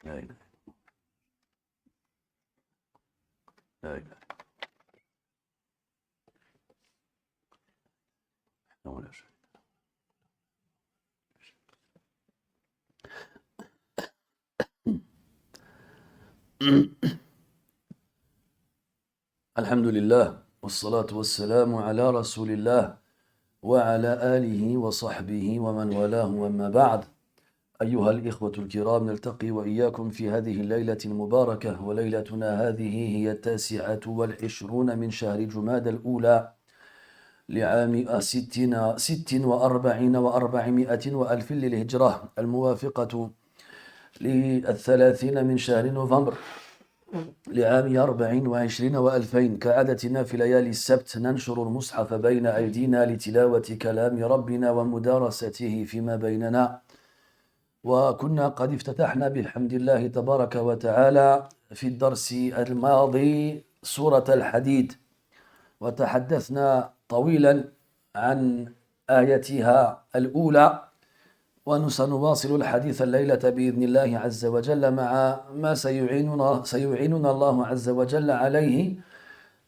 لا إله لا إله ولا شيء. الحمد لله والصلاة والسلام على رسول الله وعلى آله وصحبه ومن والاه، وما بعد. أيها الإخوة الكرام، نلتقي وإياكم في هذه الليلة المباركة، وليلتنا هذه هي 29 من شهر جمادى الأولى لعام 46 و400 وألف للهجرة، الموافقة ل30 من شهر نوفمبر لعام 24 و2000. كعادتنا في ليالي السبت ننشر المصحف بين أيدينا لتلاوة كلام ربنا ومدارسته فيما بيننا. وكنا قد افتتحنا بحمد الله تبارك وتعالى في الدرس الماضي سورة الحديد، وتحدثنا طويلا عن آيتها الأولى، وسنواصل الحديث الليلة بإذن الله عز وجل مع ما سيعيننا الله عز وجل عليه،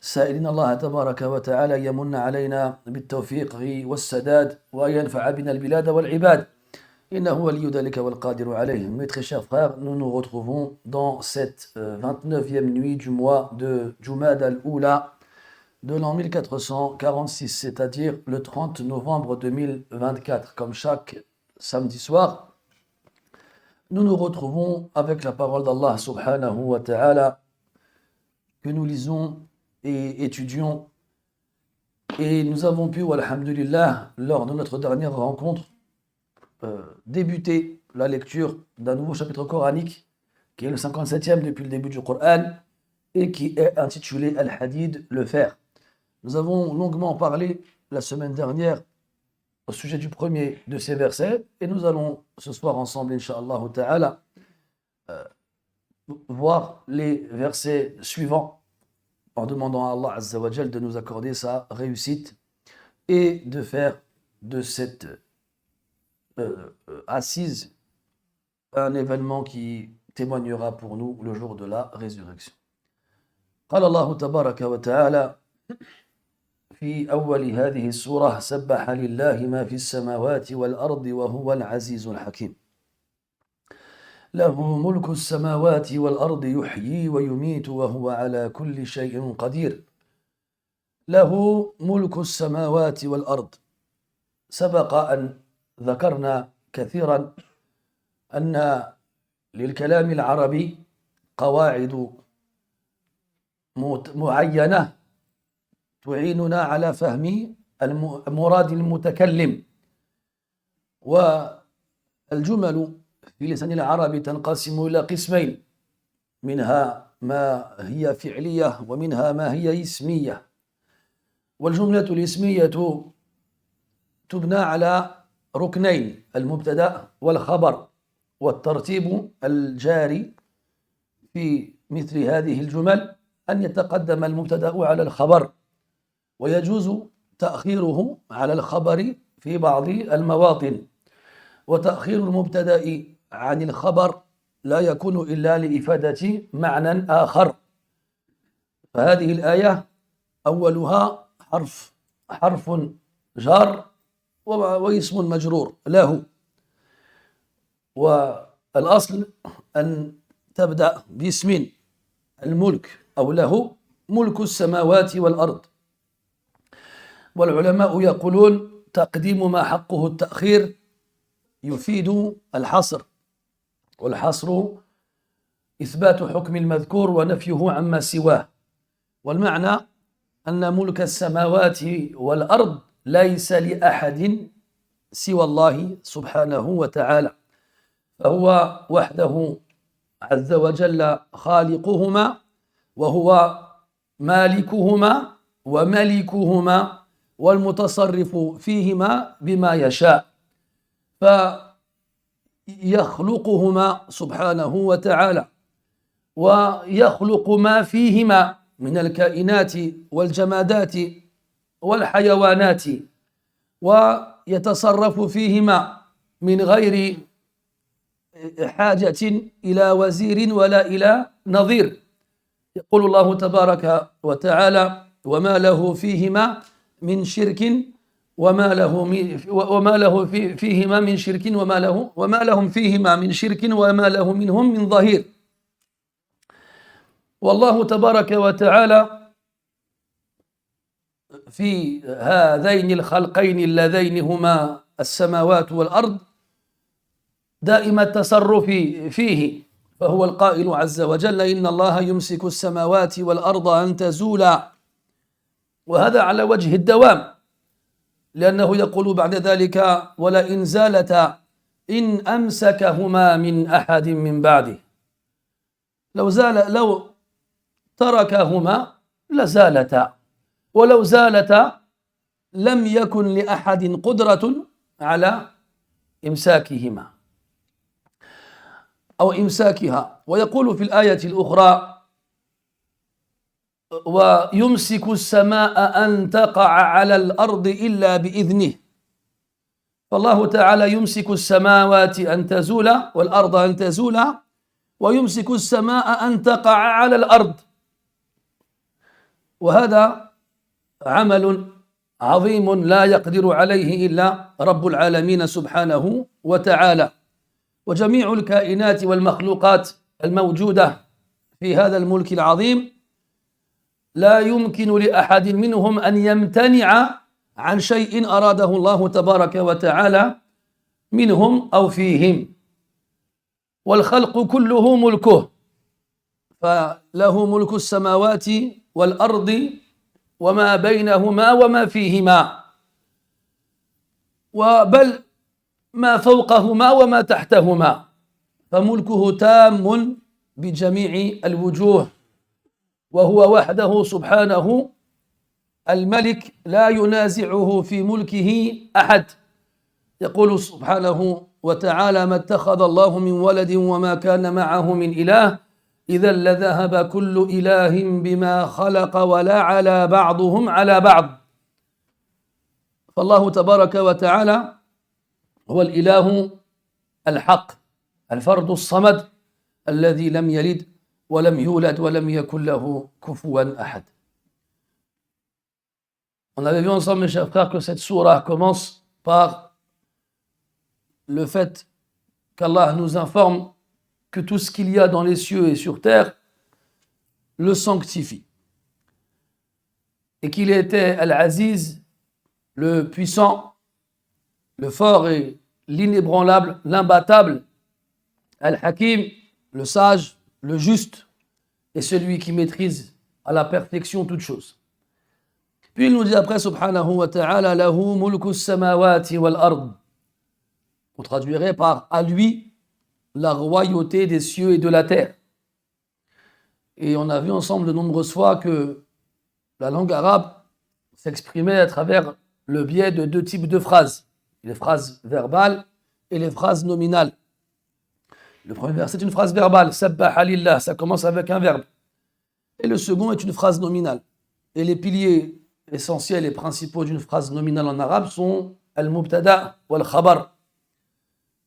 سائلين الله تبارك وتعالى يمن علينا بالتوفيق والسداد وينفع بنا البلاد والعباد، إنه ولي ذلك والقادر عليه. Mes très chers frères, nous nous retrouvons dans cette 29e nuit du mois de Jumad al-Oula de l'an 1446, c'est-à-dire le 30 novembre 2024. Comme chaque samedi soir, nous nous retrouvons avec la parole d'Allah subhanahu wa ta'ala que nous lisons et étudions. Et nous avons pu, alhamdulillah, lors de notre dernière rencontre, débuter la lecture d'un nouveau chapitre coranique qui est le 57e depuis le début du Coran et qui est intitulé Al-Hadid, le fer. Nous avons longuement parlé la semaine dernière au sujet du premier de ces versets et nous allons ce soir ensemble, Inch'Allah ta'ala, voir les versets suivants en demandant à Allah Azza wa Jal de nous accorder sa réussite et de faire de cette assise un événement qui témoignera pour nous le jour de la résurrection. قال الله تبارك وتعالى في أول هذه السورة: سبح لله ما في السماوات والأرض وهو العزيز الحكيم. له ملك السماوات والأرض يحيي ويميت وهو على كل شيء قدير. له ملك السماوات والأرض. سبق أن ذكرنا كثيرا أن للكلام العربي قواعد معينة تعيننا على فهم مراد المتكلم، والجمل في لسان العرب تنقسم إلى قسمين: منها ما هي فعلية ومنها ما هي اسمية. والجملة الاسمية تبنى على ركنين: المبتدأ والخبر، والترتيب الجاري في مثل هذه الجمل أن يتقدم المبتدأ على الخبر، ويجوز تأخيره على الخبر في بعض المواطن، وتأخير المبتدأ عن الخبر لا يكون إلا لإفادة معنى آخر. فهذه الآية أولها حرف جار واسم مجرور له، والأصل أن تبدأ باسم الملك أو له ملك السماوات والأرض. والعلماء يقولون تقديم ما حقه التأخير يفيد الحصر، والحصر إثبات حكم المذكور ونفيه عما سواه. والمعنى أن ملك السماوات والأرض ليس لأحد سوى الله سبحانه وتعالى، فهو وحده عز وجل خالقهما، وهو مالكهما وملكهما والمتصرف فيهما بما يشاء، فيخلقهما سبحانه وتعالى ويخلق ما فيهما من الكائنات والجمادات والحيوانات، ويتصرف فيهما من غير حاجة إلى وزير ولا إلى نظير. يقول الله تبارك وتعالى وما له فيهما من شرك وما له فيهما من شرك وما لهم فيهما من شرك وما له منهم من ظهير. والله تبارك وتعالى في هذين الخلقين اللذين هما السماوات والأرض دائم التصرف فيه، فهو القائل عز وجل إن الله يمسك السماوات والأرض أن تزولا، وهذا على وجه الدوام، لأنه يقول بعد ذلك ولئن زالتا إن أمسكهما من أحد من بعده. لو تركهما لزالتا، ولو زالتا لم يكن لأحد قدرة على إمساكهما أو إمساكها. ويقول في الآية الأخرى ويمسك السماء أن تقع على الأرض إلا بإذنه. فالله تعالى يمسك السماوات أن تزولا والأرض أن تزولا، ويمسك السماء أن تقع على الأرض، وهذا عمل عظيم لا يقدر عليه إلا رب العالمين سبحانه وتعالى. وجميع الكائنات والمخلوقات الموجودة في هذا الملك العظيم لا يمكن لأحد منهم أن يمتنع عن شيء أراده الله تبارك وتعالى منهم أو فيهم، والخلق كله ملكه، فله ملك السماوات والأرض وما بينهما وما فيهما، وبل ما فوقهما وما تحتهما، فملكه تام بجميع الوجوه، وهو وحده سبحانه الملك لا ينازعه في ملكه أحد. يقول سبحانه وتعالى ما اتخذ الله من ولد وما كان معه من إله إذا لذهب كل إله بما خلق ولا على بعضهم على بعض. فالله تبارك وتعالى هو الإله الحق الفرد الصمد الذي لم يلد ولم يولد ولم يكن له كفوا أحد. On avait vu ensemble, mes chers frères, que cette sourate commence par le fait qu'Allah nous informe que tout ce qu'il y a dans les cieux et sur terre le sanctifie. Et qu'il était Al-Aziz, le puissant, le fort et l'inébranlable, l'imbattable, Al-Hakim, le sage, le juste, et celui qui maîtrise à la perfection toutes choses. Puis il nous dit après, subhanahu wa ta'ala, lahu mulku samawati wal ard. On traduirait par à lui la royauté des cieux et de la terre. Et on a vu ensemble de nombreuses fois que la langue arabe s'exprimait à travers le biais de deux types de phrases, les phrases verbales et les phrases nominales. Le premier verset est une phrase verbale, sabbaha lillah, ça commence avec un verbe. Et le second est une phrase nominale. Et les piliers essentiels et principaux d'une phrase nominale en arabe sont al-mubtada ou al-khabar.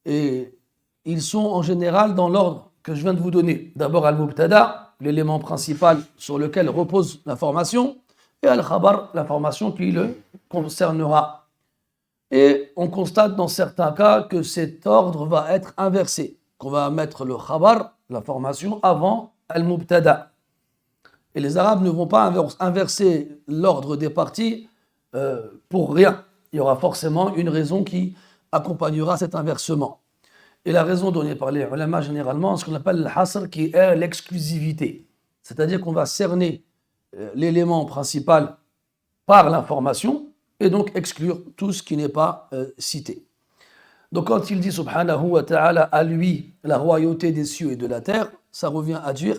Et ils sont en général dans l'ordre que je viens de vous donner. D'abord al-mubtada, l'élément principal sur lequel repose l'information, et al-khabar, l'information qui le concernera. Et on constate dans certains cas que cet ordre va être inversé, qu'on va mettre le khabar, l'information, avant al-mubtada. Et les Arabes ne vont pas inverser l'ordre des parties pour rien. Il y aura forcément une raison qui accompagnera cet inversement. Et la raison donnée par les ulama généralement, c'est ce qu'on appelle l'hasr, qui est l'exclusivité. C'est-à-dire qu'on va cerner l'élément principal par l'information et donc exclure tout ce qui n'est pas cité. Donc quand il dit subhanahu wa ta'ala à lui la royauté des cieux et de la terre, ça revient à dire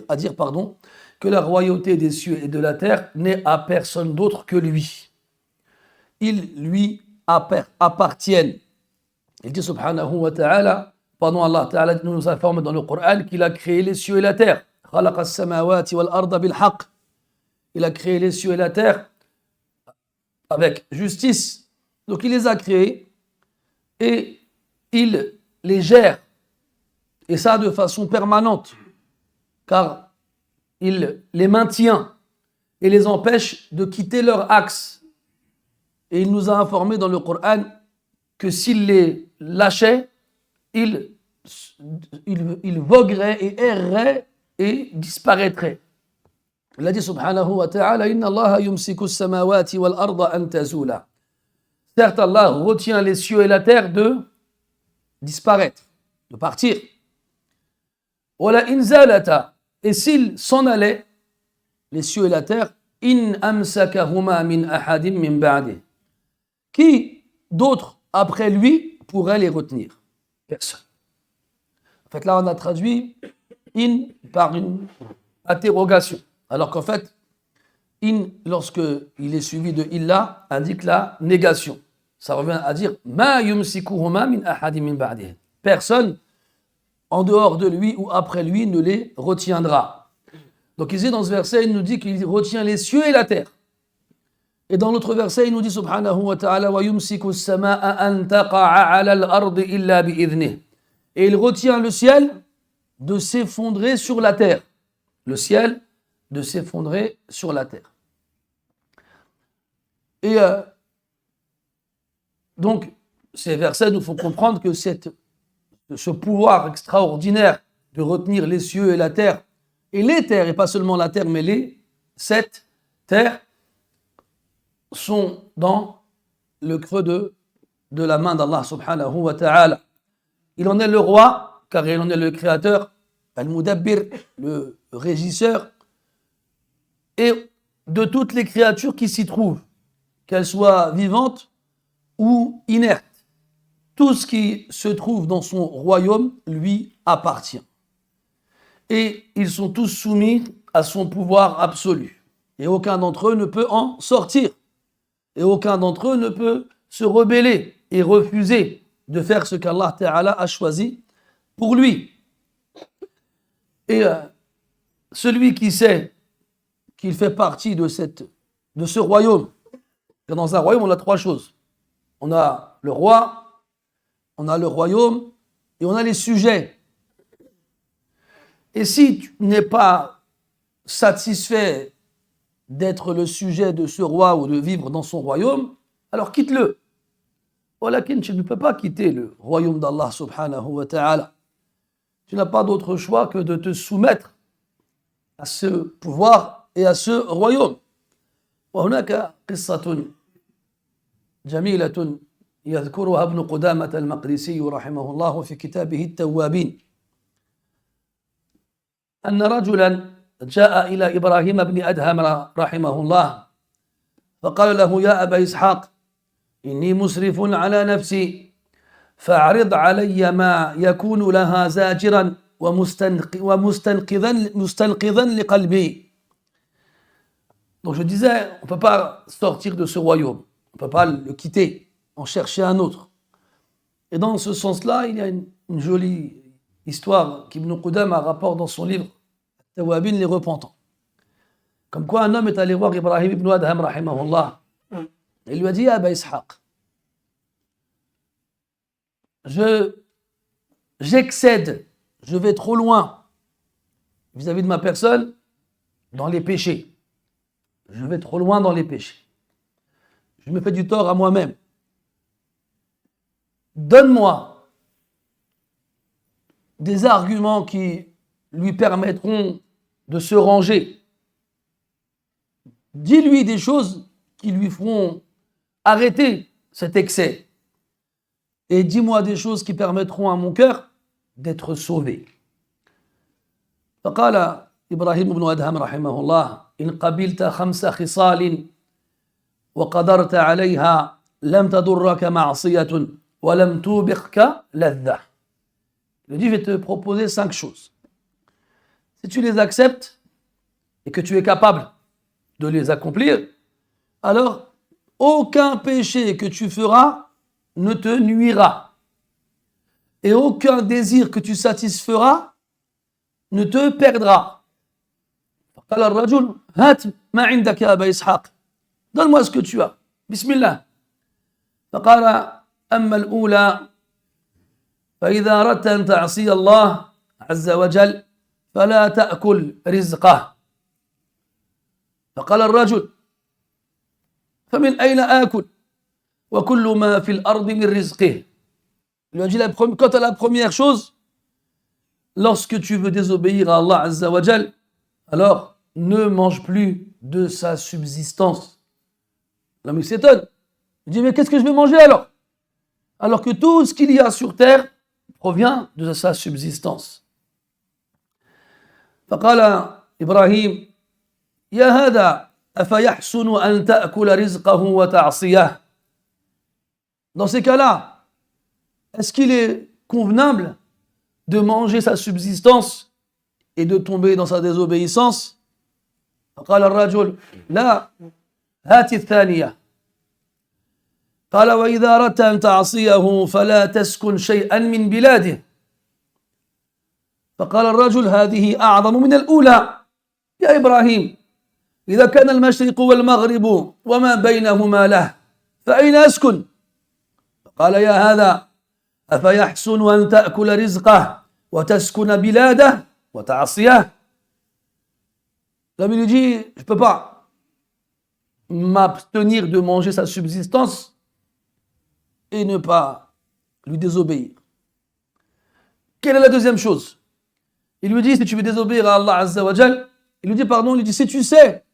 que la royauté des cieux et de la terre n'est à personne d'autre que lui. Ils lui appartiennent. Il dit subhanahu wa ta'ala, pendant Allah ta'ala nous informe dans le Coran qu'il a créé les cieux et la terre. خلق السماوات والأرض بالحق. Il a créé les cieux et la terre avec justice. Donc il les a créés et il les gère. Et ça de façon permanente, car il les maintient et les empêche de quitter leur axe. Et il nous a informé dans le Coran que s'il les lâchait, il voguerait et errerait et disparaîtrait. Il a dit subhanahu wa ta'ala, Inna Allah yumsiku as-samawati wal arda an tazula. Certes, Allah retient les cieux et la terre de disparaître, de partir. Wala in zalata. Et s'il s'en allait, les cieux et la terre, in amsakahuma min ahadim min ba'di. Qui d'autre après lui pourrait les retenir? Personne. En fait, là, on a traduit in par une interrogation. Alors qu'en fait, in, lorsque il est suivi de illa, indique la négation. Ça revient à dire ma yumsikuhuma min ahadim min ba'di. Personne en dehors de lui ou après lui ne les retiendra. Donc ici, dans ce verset, il nous dit qu'il retient les cieux et la terre. Et dans l'autre verset, il nous dit subhanahu wa ta'ala wa yumsiku as-samaa'a an taqa'a 'ala al-ardi illa bi'idhnihi. Et il retient le ciel de s'effondrer sur la terre. Le ciel de s'effondrer sur la terre. Et donc, ces versets nous font comprendre que ce pouvoir extraordinaire de retenir les cieux et la terre, et les terres, et pas seulement la terre, mais les 7 terres, sont dans le creux de la main d'Allah subhanahu wa ta'ala. Il en est le roi, car il en est le créateur, al-mudabbir, le régisseur, et de toutes les créatures qui s'y trouvent, qu'elles soient vivantes ou inertes. Tout ce qui se trouve dans son royaume lui appartient. Et ils sont tous soumis à son pouvoir absolu. Et aucun d'entre eux ne peut en sortir. Et aucun d'entre eux ne peut se rebeller et refuser de faire ce qu'Allah Ta'ala a choisi pour lui. Et celui qui sait qu'il fait partie de ce royaume, dans un royaume on a 3 choses. On a le roi, on a le royaume et on a les sujets. Et si tu n'es pas satisfait d'être le sujet de ce roi ou de vivre dans son royaume, alors quitte-le. Walakin, tu ne peux pas quitter le royaume d'Allah subhanahu wa ta'ala. Tu n'as pas d'autre choix que de te soumettre à ce pouvoir et à ce royaume. وهناك قصة جميلة يذكرها ابن قدامة المقدسي رحمه الله في كتابه التوابين أن رجلا جاء إلى إبراهيم بن أدهم رحمه الله فقال له يا أبا إسحاق إني مسرف على نفسي فأعرض علي ما يكون لها زاجرا ومستنقذا لقلبي. Donc je disais, on ne peut pas sortir de ce royaume, on ne peut pas le quitter, en chercher un autre. Et dans ce sens-là, il y a une jolie histoire qu'Ibn Qudama rapporte dans son livre Tawabin, les repentants. Comme quoi un homme est allé voir Ibrahim ibn Adham rahimahullah. Il lui a dit Aba Ishaq, j'excède, je vais trop loin vis-à-vis de ma personne dans les péchés. Je vais trop loin dans les péchés. Je me fais du tort à moi-même. Donne-moi des arguments qui lui permettront de se ranger. Dis-lui des choses qui lui feront arrêter cet excès. Et dis-moi des choses qui permettront à mon cœur d'être sauvé. فقال إبراهيم بن أدهم رحمه الله إن قبلت 5 خصال وقدرت عليها لم تضرك معصية ولم توبقك لذة. Il dit, je vais te proposer 5 choses. Si tu les acceptes et que tu es capable de les accomplir, alors aucun péché que tu feras ne te nuira. Et aucun désir que tu satisferas ne te perdra. قال الرجل هات ما عندك يا أبا إسحاق. Donne-moi ce que tu as. بسم الله. فقال أما الأولى فإذا أردت أن تعصي الله عز وجل فلا تأكل رزقه. فقال الرجل فمن أين آكل وكل ما في الأرض من رزقه. Il lui a dit, quant à la première chose, lorsque tu veux désobéir à Allah Azza wa Jal, alors ne mange plus de sa subsistance. L'homme s'étonne. Il dit, mais qu'est-ce que je vais manger alors? Alors que tout ce qu'il y a sur terre provient de sa subsistance. فقال إبراهيم يا هذا أفيحسن أن تأكل رزقه وتعصيه. Dans ces cas-là, est-ce qu'il est convenable de manger sa subsistance et de tomber dans sa désobéissance? فقال الرجل لا هات الثانية. قال وإذا أردت أن تعصيه فلا تسكن شيئا من بلاده. فقال الرجل هذه أعظم من الأولى يا إبراهيم إذا كان المشرق والمغرب وما بينهما له فأين أسكن؟ قال يا هذا أفيحسن أن تأكل رزقه وتسكن بلاده وتعصيه. L'homme lui dit, je ne peux pas m'abstenir de manger sa subsistance et ne pas lui désobéir. Quelle est la deuxième chose? Il lui dit, si tu veux désobéir à Allah Azza wa Jal, il lui dit, pardon, il lui dit, si tu sais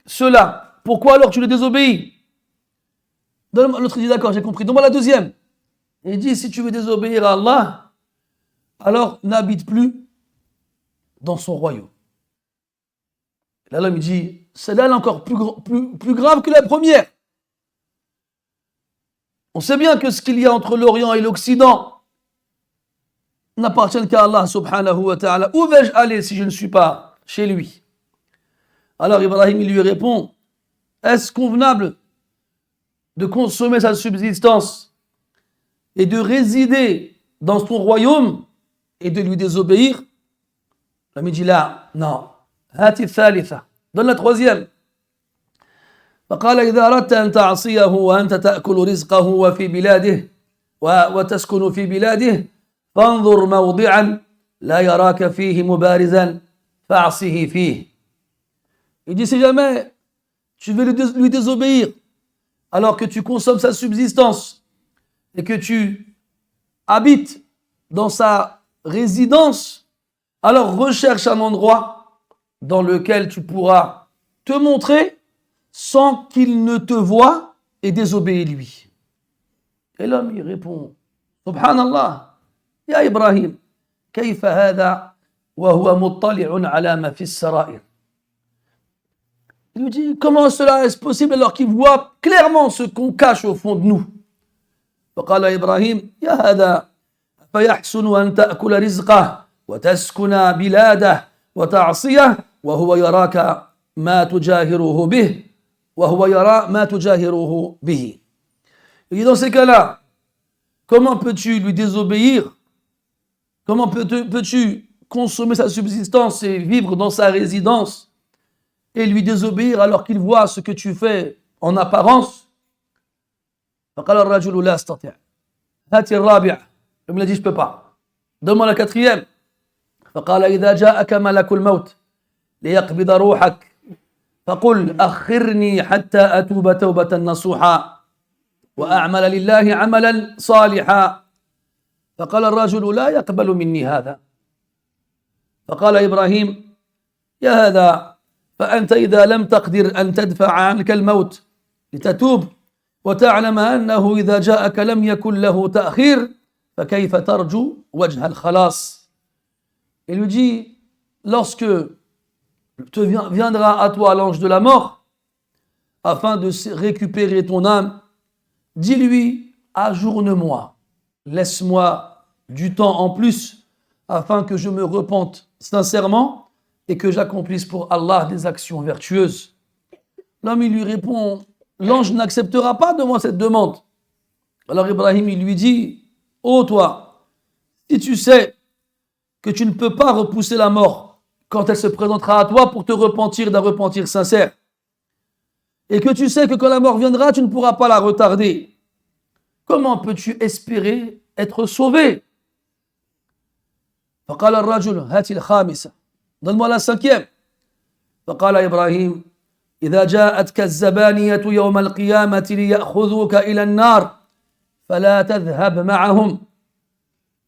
cela, pourquoi alors tu le désobéis? L'autre dit, d'accord, j'ai compris. Donne-moi la deuxième. Il dit, si tu veux désobéir à Allah, alors n'habite plus dans son royaume. Et là, l'homme dit, celle-là est encore plus grave que la première. On sait bien que ce qu'il y a entre l'Orient et l'Occident n'appartient qu'à Allah subhanahu wa ta'ala. Où vais-je aller si je ne suis pas chez lui? Alors Ibrahim, il lui répond, est-ce convenable de consommer sa subsistance et de résider dans son royaume et de lui désobéir? L'homme dit là, non. هات الثالثة. Donne la troisième. فقال إذا أردت أن تعصيه وأنت تأكل رزقه وفي بلاده وتسكن في بلاده فانظر موضعا لا يراك فيه مبارزا فاعصه فيه. Il dit si jamais tu veux lui désobéir alors que tu consommes sa subsistance et que tu habites dans sa résidence, alors recherche un endroit dans lequel tu pourras te montrer sans qu'il ne te voie et désobéir lui. Et l'homme il répond, Subhanallah, ya Ibrahim, كيف هذا وهو مطلع على ما في السرائر. Il lui dit, comment cela est possible alors qu'il voit clairement ce qu'on cache au fond de nous? فقال إبراهيم يا هذا فيحسن أن تأكل رزقه وتسكن بلاده وتعصيه وهو يراك ما تجاهره به وهو يرى ما تجاهره به. Il dit dans ces cas-là, comment peux-tu lui désobéir? Comment peux-tu consommer sa subsistance et vivre dans sa résidence et lui désobéir alors qu'il voit ce que tu fais en apparence? فقال الرجل لا أستطيع. هات الرابع. Il me l'a dit, je ne peux pas. Donne-moi la quatrième. فقال إذا جاءك ملك الموت ليقبض روحك فقل أخرني حتى أتوب توبة نصوحا وأعمل لله عملا صالحا. فقال الرجل لا يقبل مني هذا. فقال إبراهيم يا هذا فأنت إذا لم تقدر أن تدفع عنك الموت لتتوب وتعلم أنه إذا جاءك لم يكن له تأخير فكيف ترجو وجه الخلاص. Il lui dit, lorsque viendra à toi l'ange de la mort, afin de récupérer ton âme, dis-lui, ajourne-moi, laisse-moi du temps en plus, afin que je me repente sincèrement et que j'accomplisse pour Allah des actions vertueuses. L'homme, il lui répond, l'ange n'acceptera pas de moi cette demande. Alors Ibrahim, il lui dit, ô toi, si tu sais que tu ne peux pas repousser la mort quand elle se présentera à toi pour te repentir d'un repentir sincère, et que tu sais que quand la mort viendra, tu ne pourras pas la retarder, comment peux-tu espérer être sauvé? فقال الرجل هات الخامسة donne-moi la cinquième فقال إبراهيم إذا جاءتك الزبانية يوم القيامة ليأخذوك إلى النار فلا تذهب معهم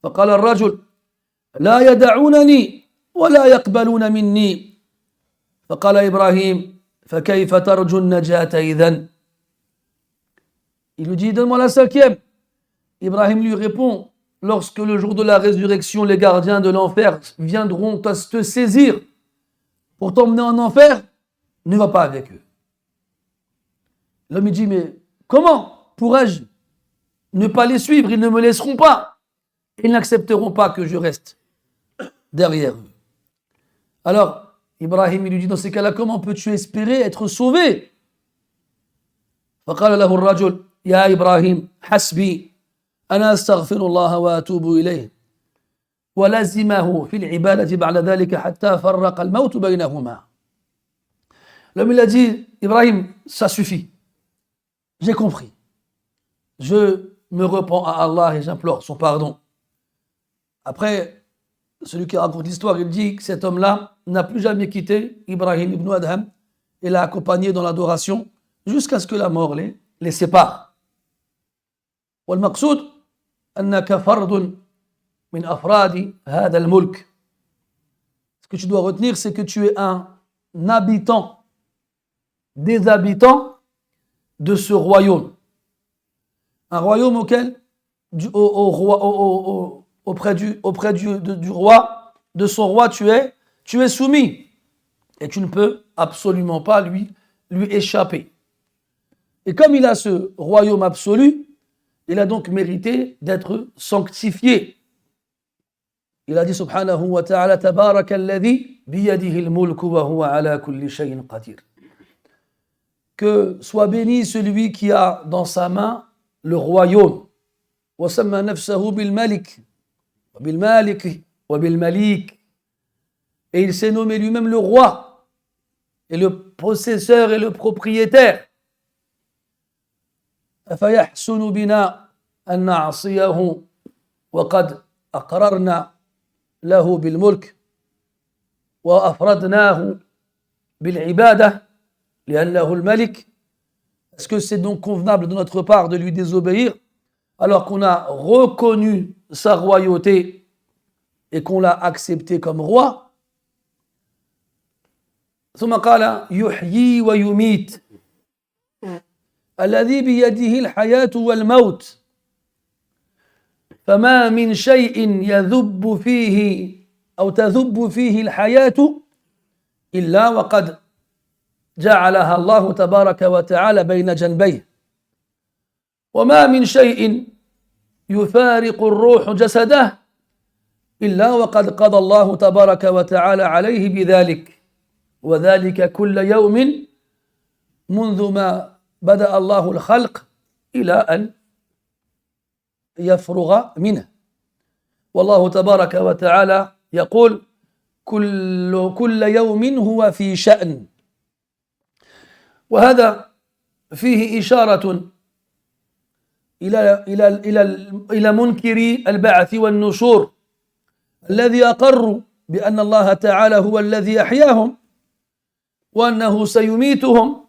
فقال الرجل لا يدعونني ولا يقبلون مني فقال إبراهيم فكيف ترجو النجاة إذن Il lui dit donne-moi la cinquième. Ibrahim lui répond lorsque le jour de la résurrection les gardiens de l'enfer viendront te saisir pour t'emmener en enfer, ne va pas avec eux. L'homme il dit mais comment pourrais-je ne pas les suivre? Ils ne me laisseront pas. Ils n'accepteront pas que je reste derrière eux. Alors Ibrahim il lui dit dans ces cas-là comment peux-tu espérer être sauvé? فقال له الرجل يا إبراهيم حسبي أنا أستغفر الله وأتوب إليه ولزمه في العبادة بعد ذلك حتى فرق الموت بينهما. L'homme il a dit Ibrahim ça suffit, j'ai compris, je me repens à Allah et j'implore son pardon. Après celui qui raconte l'histoire il dit que cet homme-là n'a plus jamais quitté Ibrahim ibn Adham et l'a accompagné dans l'adoration jusqu'à ce que la mort les sépare. والمقصود أنك فرد من أفراد هذا الملك. Ce que tu dois retenir, c'est que tu es un habitant, des habitants de ce royaume. Un royaume auprès du roi, de son roi, tu es soumis. Et tu ne peux absolument pas lui échapper. Et comme il a ce royaume absolu, il a donc mérité d'être sanctifié. Il a dit subhanahu wa ta'ala tabaraka alladhi biyadihi al-mulku wa huwa ala kulli shay'in qadir. Que soit béni celui qui a dans sa main le royaume. Wa samma nafsahu bil malik wa bil malik wa bil malik. Et il s'est nommé lui-même le roi et le possesseur et le propriétaire. أفيحسن بنا أن نعصيه وقد أقررنا له بالملك وأفردناه بالعبادة لأنه الملك. Est-ce que c'est donc convenable de notre part de lui désobéir alors qu'on a reconnu sa royauté et qu'on l'a accepté comme roi? ثم قال يحيي ويميت الذي بيده الحياة والموت فما من شيء يذب فيه أو تذب فيه الحياة إلا وقد جعلها الله تبارك وتعالى بين جنبيه وما من شيء يفارق الروح جسده إلا وقد قضى الله تبارك وتعالى عليه بذلك وذلك كل يوم منذ ما بدأ الله الخلق إلى أن يفرغ منه. والله تبارك وتعالى يقول كل يوم هو في شأن. وهذا فيه إشارة إلى منكري البعث والنشور الذي أقروا بأن الله تعالى هو الذي أحياهم وأنه سيميتهم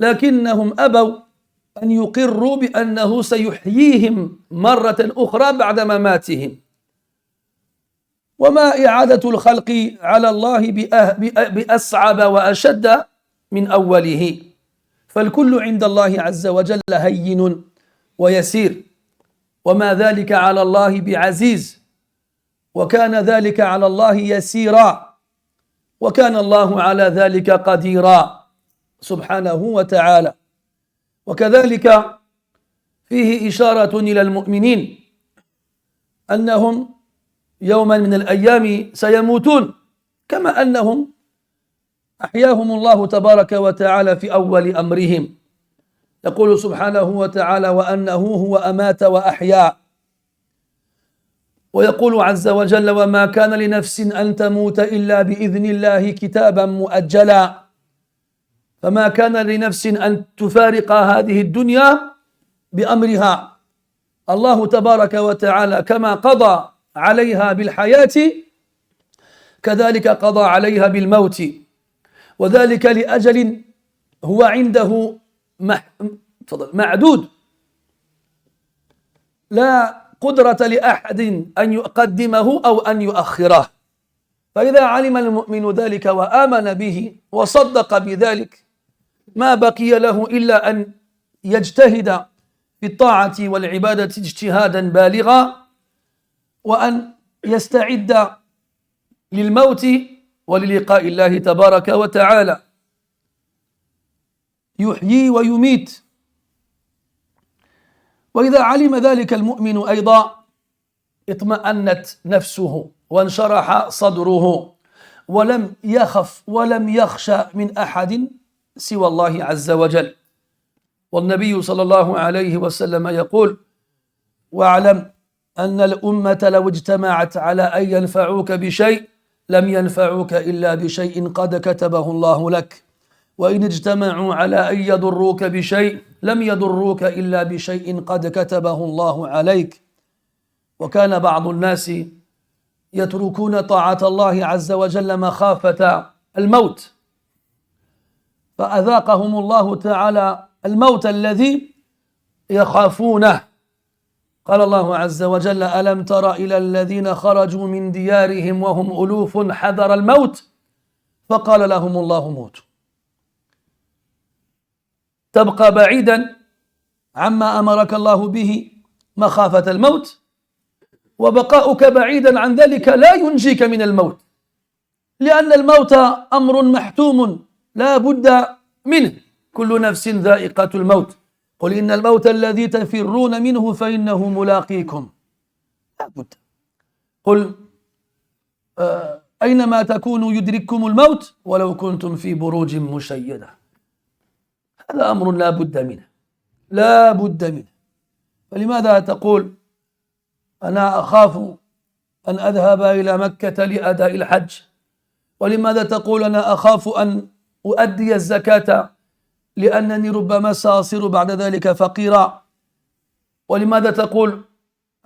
لكنهم أبوا أن يقروا بأنه سيحييهم مرة أخرى بعد مماتهم. وما إعادة الخلق على الله بأصعب وأشد من أوله فالكل عند الله عز وجل هين ويسير وما ذلك على الله بعزيز وكان ذلك على الله يسيرا وكان الله على ذلك قديرا سبحانه وتعالى. وكذلك فيه إشارة إلى المؤمنين أنهم يوما من الأيام سيموتون كما أنهم أحياهم الله تبارك وتعالى في أول أمرهم. يقول سبحانه وتعالى وأنه هو أمات وأحيا ويقول عز وجل وما كان لنفس أن تموت إلا بإذن الله كتابا مؤجلا فما كان لنفس أن تفارق هذه الدنيا بأمرها. الله تبارك وتعالى كما قضى عليها بالحياة كذلك قضى عليها بالموت وذلك لأجل هو عنده معدود لا قدرة لأحد أن يقدمه أو أن يؤخره فإذا علم المؤمن ذلك وآمن به وصدق بذلك ما بقي له إلا أن يجتهد في الطاعة والعبادة اجتهادا بالغا وأن يستعد للموت وللقاء الله تبارك وتعالى يحيي ويميت وإذا علم ذلك المؤمن أيضا اطمأنت نفسه وانشرح صدره ولم يخف ولم يخشى من أحد سوى الله عز وجل والنبي صلى الله عليه وسلم يقول واعلم أن الأمة لو اجتمعت على أن ينفعوك بشيء لم ينفعوك إلا بشيء قد كتبه الله لك وإن اجتمعوا على أن يضروك بشيء لم يضروك إلا بشيء قد كتبه الله عليك وكان بعض الناس يتركون طاعة الله عز وجل مخافة الموت فأذاقهم الله تعالى الموت الذي يخافونه قال الله عز وجل ألم تر إلى الذين خرجوا من ديارهم وهم ألوف حذر الموت فقال لهم الله موتوا تبقى بعيدا عما أمرك الله به مخافة الموت وبقاؤك بعيدا عن ذلك لا ينجيك من الموت لأن الموت أمر محتوم لا بد منه كل نفس ذائقة الموت قل إن الموت الذي تفرون منه فإنه ملاقيكم لا بد قل أينما تكونوا يدرككم الموت ولو كنتم في بروج مشيدة هذا أمر لا بد منه لا بد منه فلماذا تقول أنا أخاف أن أذهب إلى مكة لأداء الحج ولماذا تقول أنا أخاف أن أؤدي الزكاة لأنني ربما سأصير بعد ذلك فقيرا ولماذا تقول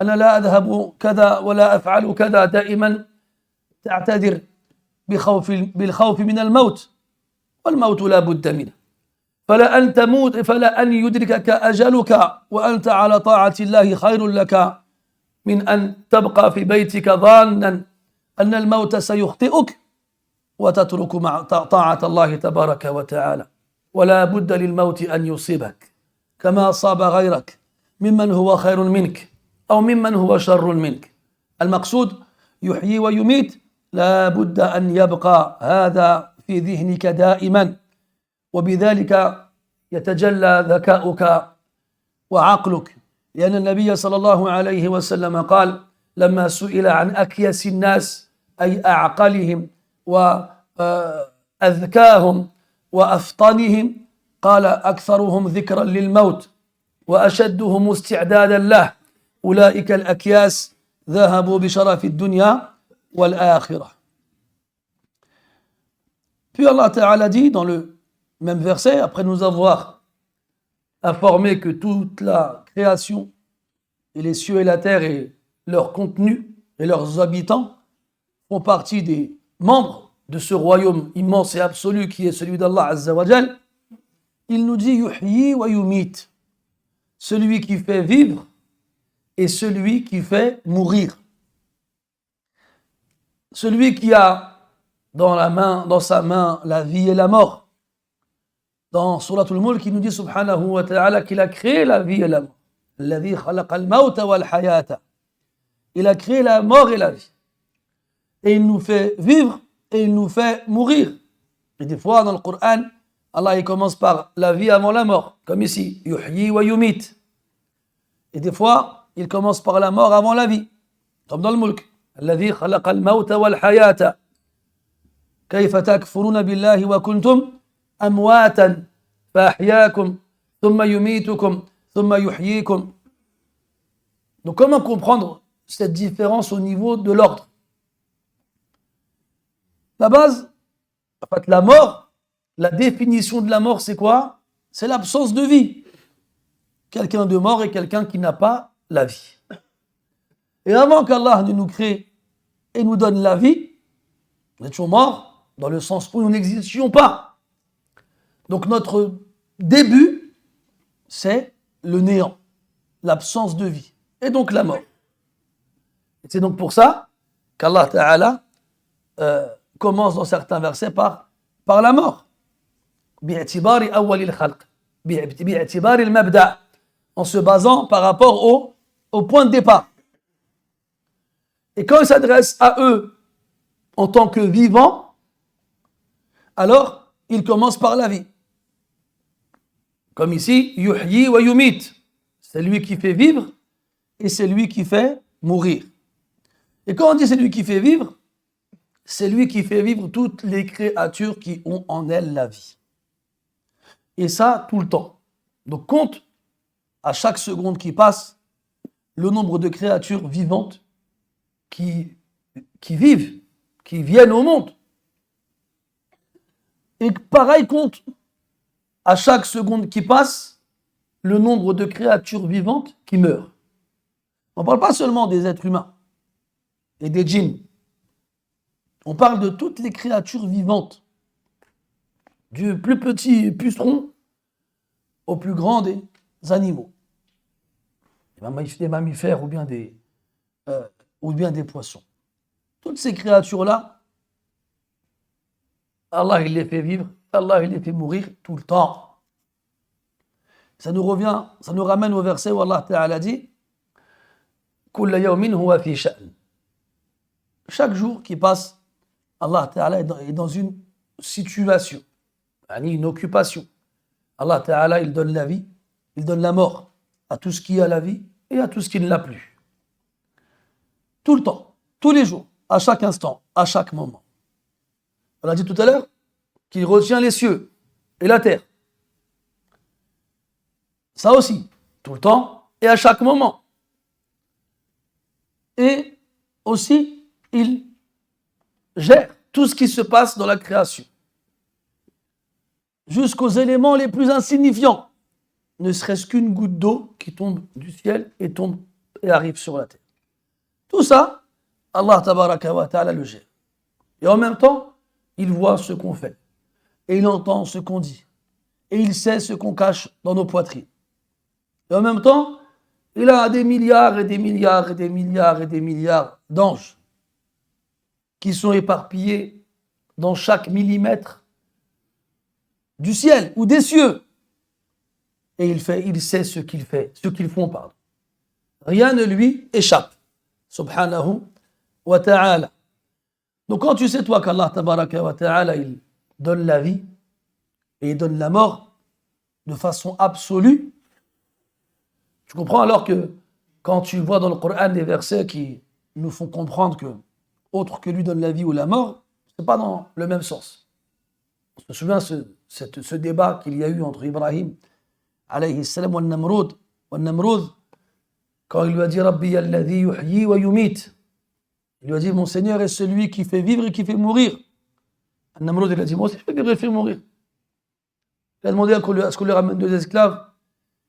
أنا لا أذهب كذا ولا أفعل كذا دائما تعتذر بالخوف من الموت والموت لا بد منه فلا أن تموت فلا أن يدركك أجلك وأنت على طاعة الله خير لك من أن تبقى في بيتك ظانا أن الموت سيخطئك وتترك مع طاعة الله تبارك وتعالى ولا بد للموت أن يصيبك كما أصاب غيرك ممن هو خير منك أو ممن هو شر منك المقصود يحيي ويميت لا بد أن يبقى هذا في ذهنك دائما وبذلك يتجلى ذكاؤك وعقلك لأن النبي صلى الله عليه وسلم قال لما سئل عن أكيس الناس أي أعقلهم وأذكاهم وأفطنهم قال أكثرهم ذكرا للموت وأشدهم استعدادا له أولئك الأكياس ذهبوا بشرف الدنيا والآخرة. Puis Allah Ta'ala dit dans le même verset, après nous avoir informé que toute la création et les cieux et la terre et leur contenu et leurs habitants font partie des membres de ce royaume immense et absolu qui est celui d'Allah Azza wa Jal, il nous dit yuhyi wa yumit, celui qui fait vivre et celui qui fait mourir. Celui qui a dans sa main la vie et la mort. Dans Surat al-Mulk, il nous dit subhanahu wa ta'ala qu'il a créé la vie et la mort. Alladhi khalaqa al-mawta wal-hayata. Il a créé la mort et la vie. Et il nous fait vivre et il nous fait mourir. Et des fois dans le Coran, Allah il commence par la vie avant la mort, comme ici, yuhyi wa yumit. Et des fois, il commence par la mort avant la vie, comme dans le Mulk. Alladhi khalaqa al-mawta wal-hayata. كيف تكفرون بالله وكنتم أمواتا فأحياكم ثم يميتكم ثم يحييكم. Donc comment comprendre cette différence au niveau de l'ordre? La base, en fait, la mort, la définition de la mort, c'est quoi? C'est l'absence de vie. Quelqu'un de mort est quelqu'un qui n'a pas la vie. Et avant qu'Allah ne nous crée et nous donne la vie, nous étions morts dans le sens où nous n'existions pas. Donc notre début, c'est le néant, l'absence de vie, et donc la mort. Et c'est donc pour ça qu'Allah Ta'ala commence dans certains versets par la mort. باعتبار أول الخلق باعتبار المبدأ, en se basant par rapport au point de départ. Et quand il s'adresse à eux en tant que vivants, alors il commence par la vie. Comme ici, yuhyi wa yumit, c'est lui qui fait vivre et c'est lui qui fait mourir. Et quand on dit c'est lui qui fait vivre, c'est lui qui fait vivre toutes les créatures qui ont en elles la vie. Et ça, tout le temps. Donc compte à chaque seconde qui passe le nombre de créatures vivantes qui vivent, qui viennent au monde. Et pareil, compte à chaque seconde qui passe le nombre de créatures vivantes qui meurent. On ne parle pas seulement des êtres humains et des djinns. On parle de toutes les créatures vivantes, du plus petit puceron au plus grand des animaux, des mammifères ou bien des poissons. Toutes ces créatures-là, Allah il les fait vivre, Allah il les fait mourir tout le temps. Ça nous ramène au verset où Allah Ta'ala dit Kulla yawmin huwa fi sha'n. Chaque jour qui passe, Allah Ta'ala est dans une situation, une occupation. Allah Ta'ala, il donne la vie, il donne la mort à tout ce qui a la vie et à tout ce qui ne l'a plus. Tout le temps, tous les jours, à chaque instant, à chaque moment. On a dit tout à l'heure qu'il retient les cieux et la terre. Ça aussi, tout le temps et à chaque moment. Et aussi, il gère tout ce qui se passe dans la création, jusqu'aux éléments les plus insignifiants, ne serait-ce qu'une goutte d'eau qui tombe du ciel et arrive sur la terre. Tout ça, Allah Tabaraka wa Ta'ala le gère. Et en même temps, il voit ce qu'on fait, et il entend ce qu'on dit, et il sait ce qu'on cache dans nos poitrines. Et en même temps, il a des milliards et des milliards et des milliards et des milliards d'anges qui sont éparpillés dans chaque millimètre du ciel ou des cieux. Et il sait ce qu'ils font, pardon. Rien ne lui échappe. Subhanahu wa ta'ala. Donc quand tu sais, toi, qu'Allah tabaraka wa ta'ala, il donne la vie et il donne la mort de façon absolue, tu comprends alors que quand tu vois dans le Coran des versets qui nous font comprendre que autre que lui donne la vie ou la mort, c'est pas dans le même sens. On se souvient ce débat qu'il y a eu entre Ibrahim alayhi salam wa Namrud, quand il lui a dit Rabbi alladhi yuhyi wa yumit. Il lui a dit mon Seigneur est celui qui fait vivre et qui fait mourir. Namrud il a dit moi aussi je fais vivre et je fais mourir. Il a demandé à ce qu'on lui ramène 2 esclaves.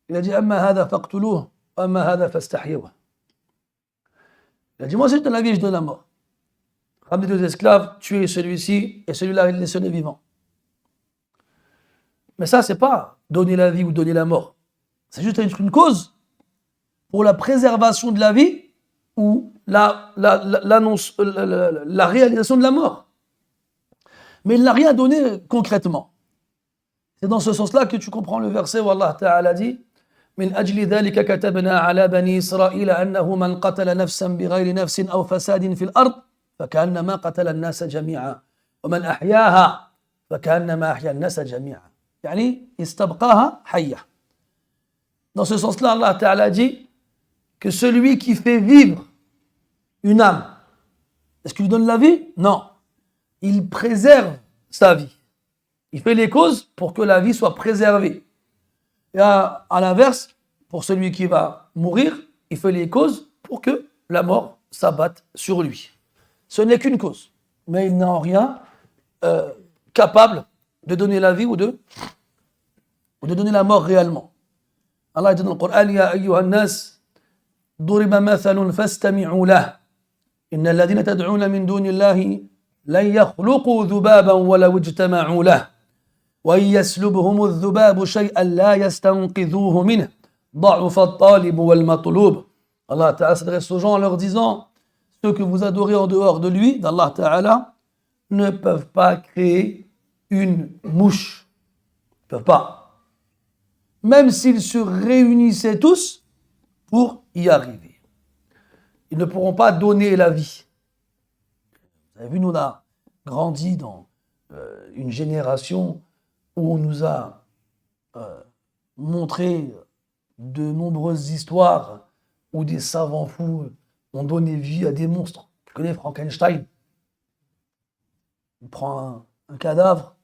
Il a dit amma hadha faqtuluhu wa amma hadha fastahyuhu. Il a dit moi aussi je donne la vie et je donne la mort. Ramenez 2 esclaves, tuez celui-ci et celui-là il laissez vivant. Mais ça, c'est pas donner la vie ou donner la mort. C'est juste une cause pour la préservation de la vie ou la réalisation de la mort. Mais il n'a rien donné concrètement. C'est dans ce sens-là que tu comprends le verset où Allah Ta'ala dit من أجل ذلك كتبنا على بني إسرائيل أنه من قتل نفسا بغير نفس أو فساد في الأرض فكأنما قتل الناس جميعا ومن أحياها فكأنما أحيا الناس جميعا. يعني استبقاها حية. Dans ce sens-là, Allah Ta'ala dit que celui qui fait vivre une âme, est-ce qu'il lui donne la vie? Non. Il préserve sa vie. Il fait les causes pour que la vie soit préservée. Et à l'inverse, pour celui qui va mourir, il fait les causes pour que la mort s'abatte sur lui. Ce n'est qu'une cause, mais il n'a en rien capable de donner la vie ou de donner la mort réellement. Allah dit dans le Coran, Ya ayyuhan nas, ضرب مثل فاستمعوا له إن الذين تدعون من دون الله لن يخلقوا ذبابا ولو اجتمعوا له وإن يسلبهم الذباب شيئا لا يستنقذوه منه ضعف الطالب والمطلوب. Allah Ta'ala s'adresse aux gens en leur disant ceux que vous adorez en dehors de lui, d'Allah Ta'ala, ne peuvent pas créer une mouche. Ils ne peuvent pas. Même s'ils se réunissaient tous pour y arriver. Ils ne pourront pas donner la vie. Vous avez vu, nous on a grandi dans une génération où on nous a montré de nombreuses histoires où des savants fous ont donné vie à des monstres. Tu connais Frankenstein? Il prend un cadavre,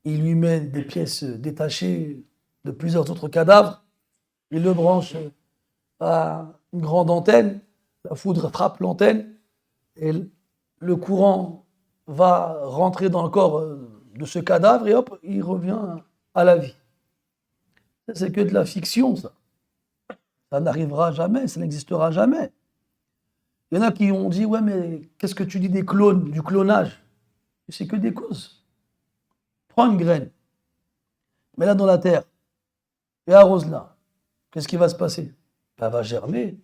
il lui met des pièces détachées de plusieurs autres cadavres, il le branche à une grande antenne, la foudre frappe l'antenne et le courant va rentrer dans le corps de ce cadavre et hop, il revient à la vie. C'est que de la fiction, ça. Ça n'arrivera jamais, ça n'existera jamais. Il y en a qui ont dit, ouais, mais qu'est-ce que tu dis des clones, du clonage? C'est que des causes. Prends une graine, mets-la dans la terre et arrose-la. Qu'est-ce qui va se passer? Elle va germer,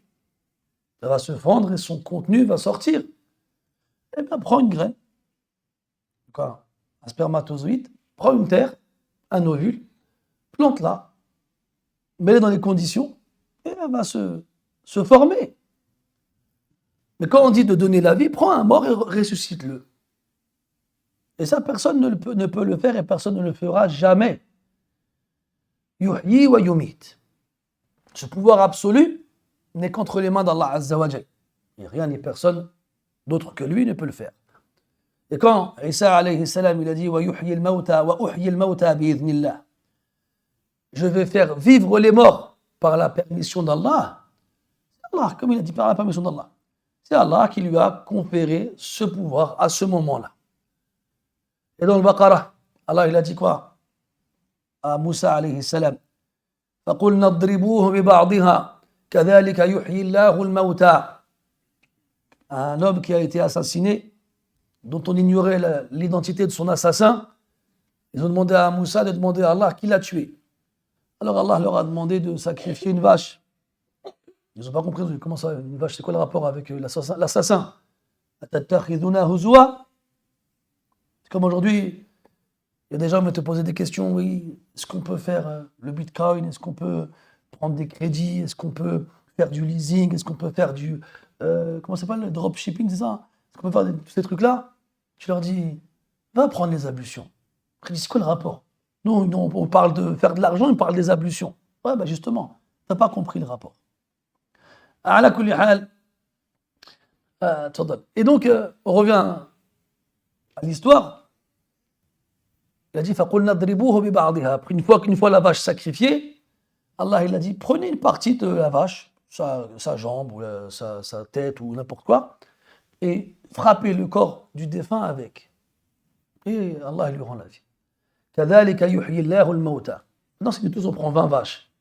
elle va se fendre et son contenu va sortir. Eh bien, prends une graine, un spermatozoïde, prends une terre, un ovule, plante-la, mets-la dans les conditions et elle va se former. Mais quand on dit de donner la vie, prends un mort et ressuscite-le. Et ça, personne ne peut le faire et personne ne le fera jamais. Yuhyi wa yumit. Ce pouvoir absolu n'est qu'entre les mains d'Allah Azza wa Jal. Et rien ni personne d'autre que lui ne peut le faire. Et quand Isa alayhi salam, il a dit wa yuhyi al-mawta wa uhyi al-mawta bi'idhnillah. Je vais faire vivre les morts par la permission d'Allah. C'est Allah, comme il a dit, par la permission d'Allah. C'est Allah qui lui a conféré ce pouvoir à ce moment-là. Et dans le Baqarah, Allah il a dit quoi à Moussa alayhi salam? فَقُلْنَا اضْرِبُوهُ بِبَعْضِهَا كَذَلِكَ يُحْيِي اللَّهُ الْمَوْتَى. Un homme qui a été assassiné, dont on ignorait l'identité de son assassin, ils ont demandé à Moussa de demander à Allah qui l'a tué. Alors Allah leur a demandé de sacrifier une vache. Ils n'ont pas compris, comment ça, une vache, c'est quoi le rapport avec l'assassin? أَتَتَّخِذُونَ هُزُوًا. C'est comme aujourd'hui, il y a des gens qui vont te poser des questions, oui, est-ce qu'on peut faire le bitcoin, est-ce qu'on peut prendre des crédits, est-ce qu'on peut faire du leasing, est-ce qu'on peut faire du, comment ça s'appelle, le dropshipping, c'est ça? Est-ce qu'on peut faire tous ces trucs-là? Tu leur dis, va prendre les ablutions. Après, c'est quoi le rapport? Nous, on parle de faire de l'argent, on parle des ablutions. Ouais, ben justement, tu n'as pas compris le rapport. Ala kulli hal. Et donc, on revient à l'histoire. Il a dit فَقُلْنَا اضْرِبُوهُ بِبَعْضِهَا. Après, une fois la vache sacrifiée, Allah il a dit prenez une partie de la vache, sa jambe ou sa tête ou n'importe quoi, et frappez le corps du défunt avec. Et Allah il lui rend la vie. كَذَلِكَ يُحْيِي اللَّهُ الْمَوْتَى. Maintenant, c'est que tous on prend 20 vaches,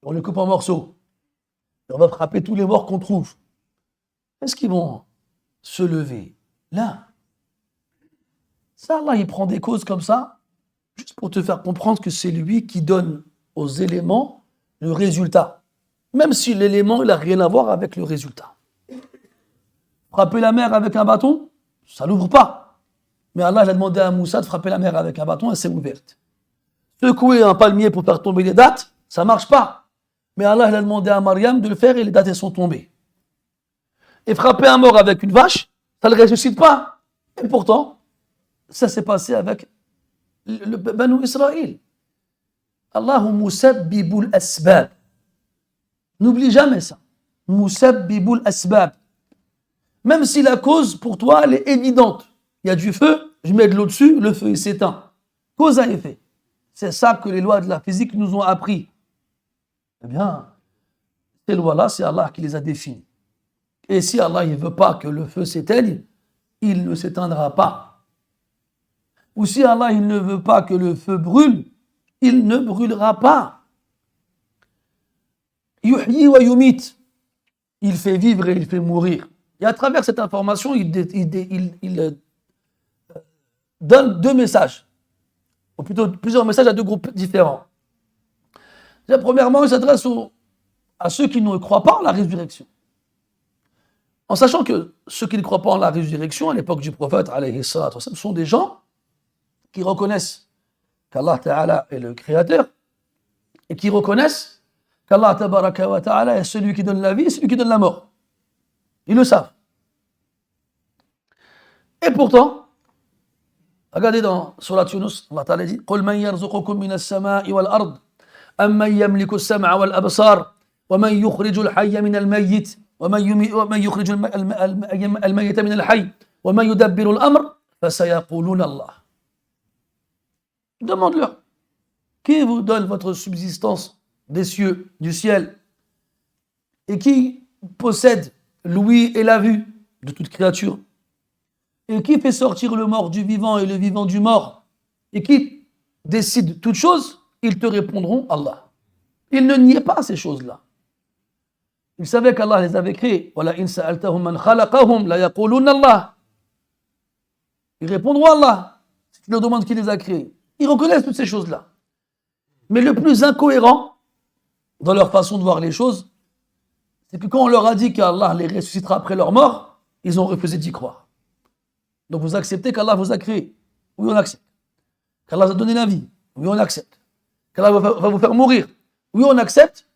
on les coupe en morceaux, et on va frapper tous les morts qu'on trouve. Est-ce qu'ils vont se lever? Là. Ça, Allah, il prend des causes comme ça, juste pour te faire comprendre que c'est lui qui donne aux éléments le résultat. Même si l'élément, il n'a rien à voir avec le résultat. Frapper la mer avec un bâton, ça n'ouvre pas. Mais Allah, il a demandé à Moussa de frapper la mer avec un bâton, elle s'est ouverte. Secouer un palmier pour faire tomber les dattes, ça ne marche pas. Mais Allah, il a demandé à Mariam de le faire et les dattes, elles sont tombées. Et frapper un mort avec une vache, ça ne le ressuscite pas. Et pourtant, ça s'est passé avec le Banu Israël. Allahu musabbibul asbab. N'oublie jamais ça. Musabbibul asbab. Même si la cause pour toi elle est évidente. Il y a du feu, je mets de l'eau dessus, le feu il s'éteint. Cause à effet. C'est ça que les lois de la physique nous ont appris. Eh bien, ces lois-là, c'est Allah qui les a définies. Et si Allah ne veut pas que le feu s'éteigne, il ne s'éteindra pas. Ou si Allah il ne veut pas que le feu brûle, il ne brûlera pas. yuhyi wa yumit. Il fait vivre et il fait mourir. Et à travers cette information, il donne deux messages, ou plutôt plusieurs messages à deux groupes différents. Déjà, premièrement, il s'adresse à ceux qui ne croient pas en la résurrection. En sachant que ceux qui ne croient pas en la résurrection, à l'époque du prophète, ce sont des gens qui reconnaissent qu'Allah Ta'ala est le créateur et qui reconnaissent qu'Allah Tabaraka wa Ta'ala est celui qui donne la vie et celui qui donne la mort. Ils le savent. Et pourtant, regardez dans Surat Yunus, Allah Ta'ala dit قُلْ مَنْ يَرْزُقُكُم مِّنَ السَّمَاءِ وَالْأَرْضِ أَمَّنْ يَمْلِكُ السَّمْعَ وَالْأَبْصَارَ وَمَنْ يُخْرِجُ الْحَيَّ مِنَ الْمَيِّتِ ومن يخرج الميت من الحي ومن يدبر الأمر فسيقولون الله. Demande-leur, qui vous donne votre subsistance des cieux, du ciel, et qui possède l'ouïe et la vue de toute créature, et qui fait sortir le mort du vivant et le vivant du mort, et qui décide toutes choses, ils te répondront Allah. Ils ne niaient pas ces choses-là. Ils savaient qu'Allah les avait créés. Ils répondront Allah. Si tu leur demandes qui les a créés. Ils reconnaissent toutes ces choses-là. Mais le plus incohérent dans leur façon de voir les choses, c'est que quand on leur a dit qu'Allah les ressuscitera après leur mort, ils ont refusé d'y croire. Donc vous acceptez qu'Allah vous a créé. Oui, on accepte. Qu'Allah vous a donné la vie. Oui, on accepte. Qu'Allah va vous faire mourir. Oui, on accepte.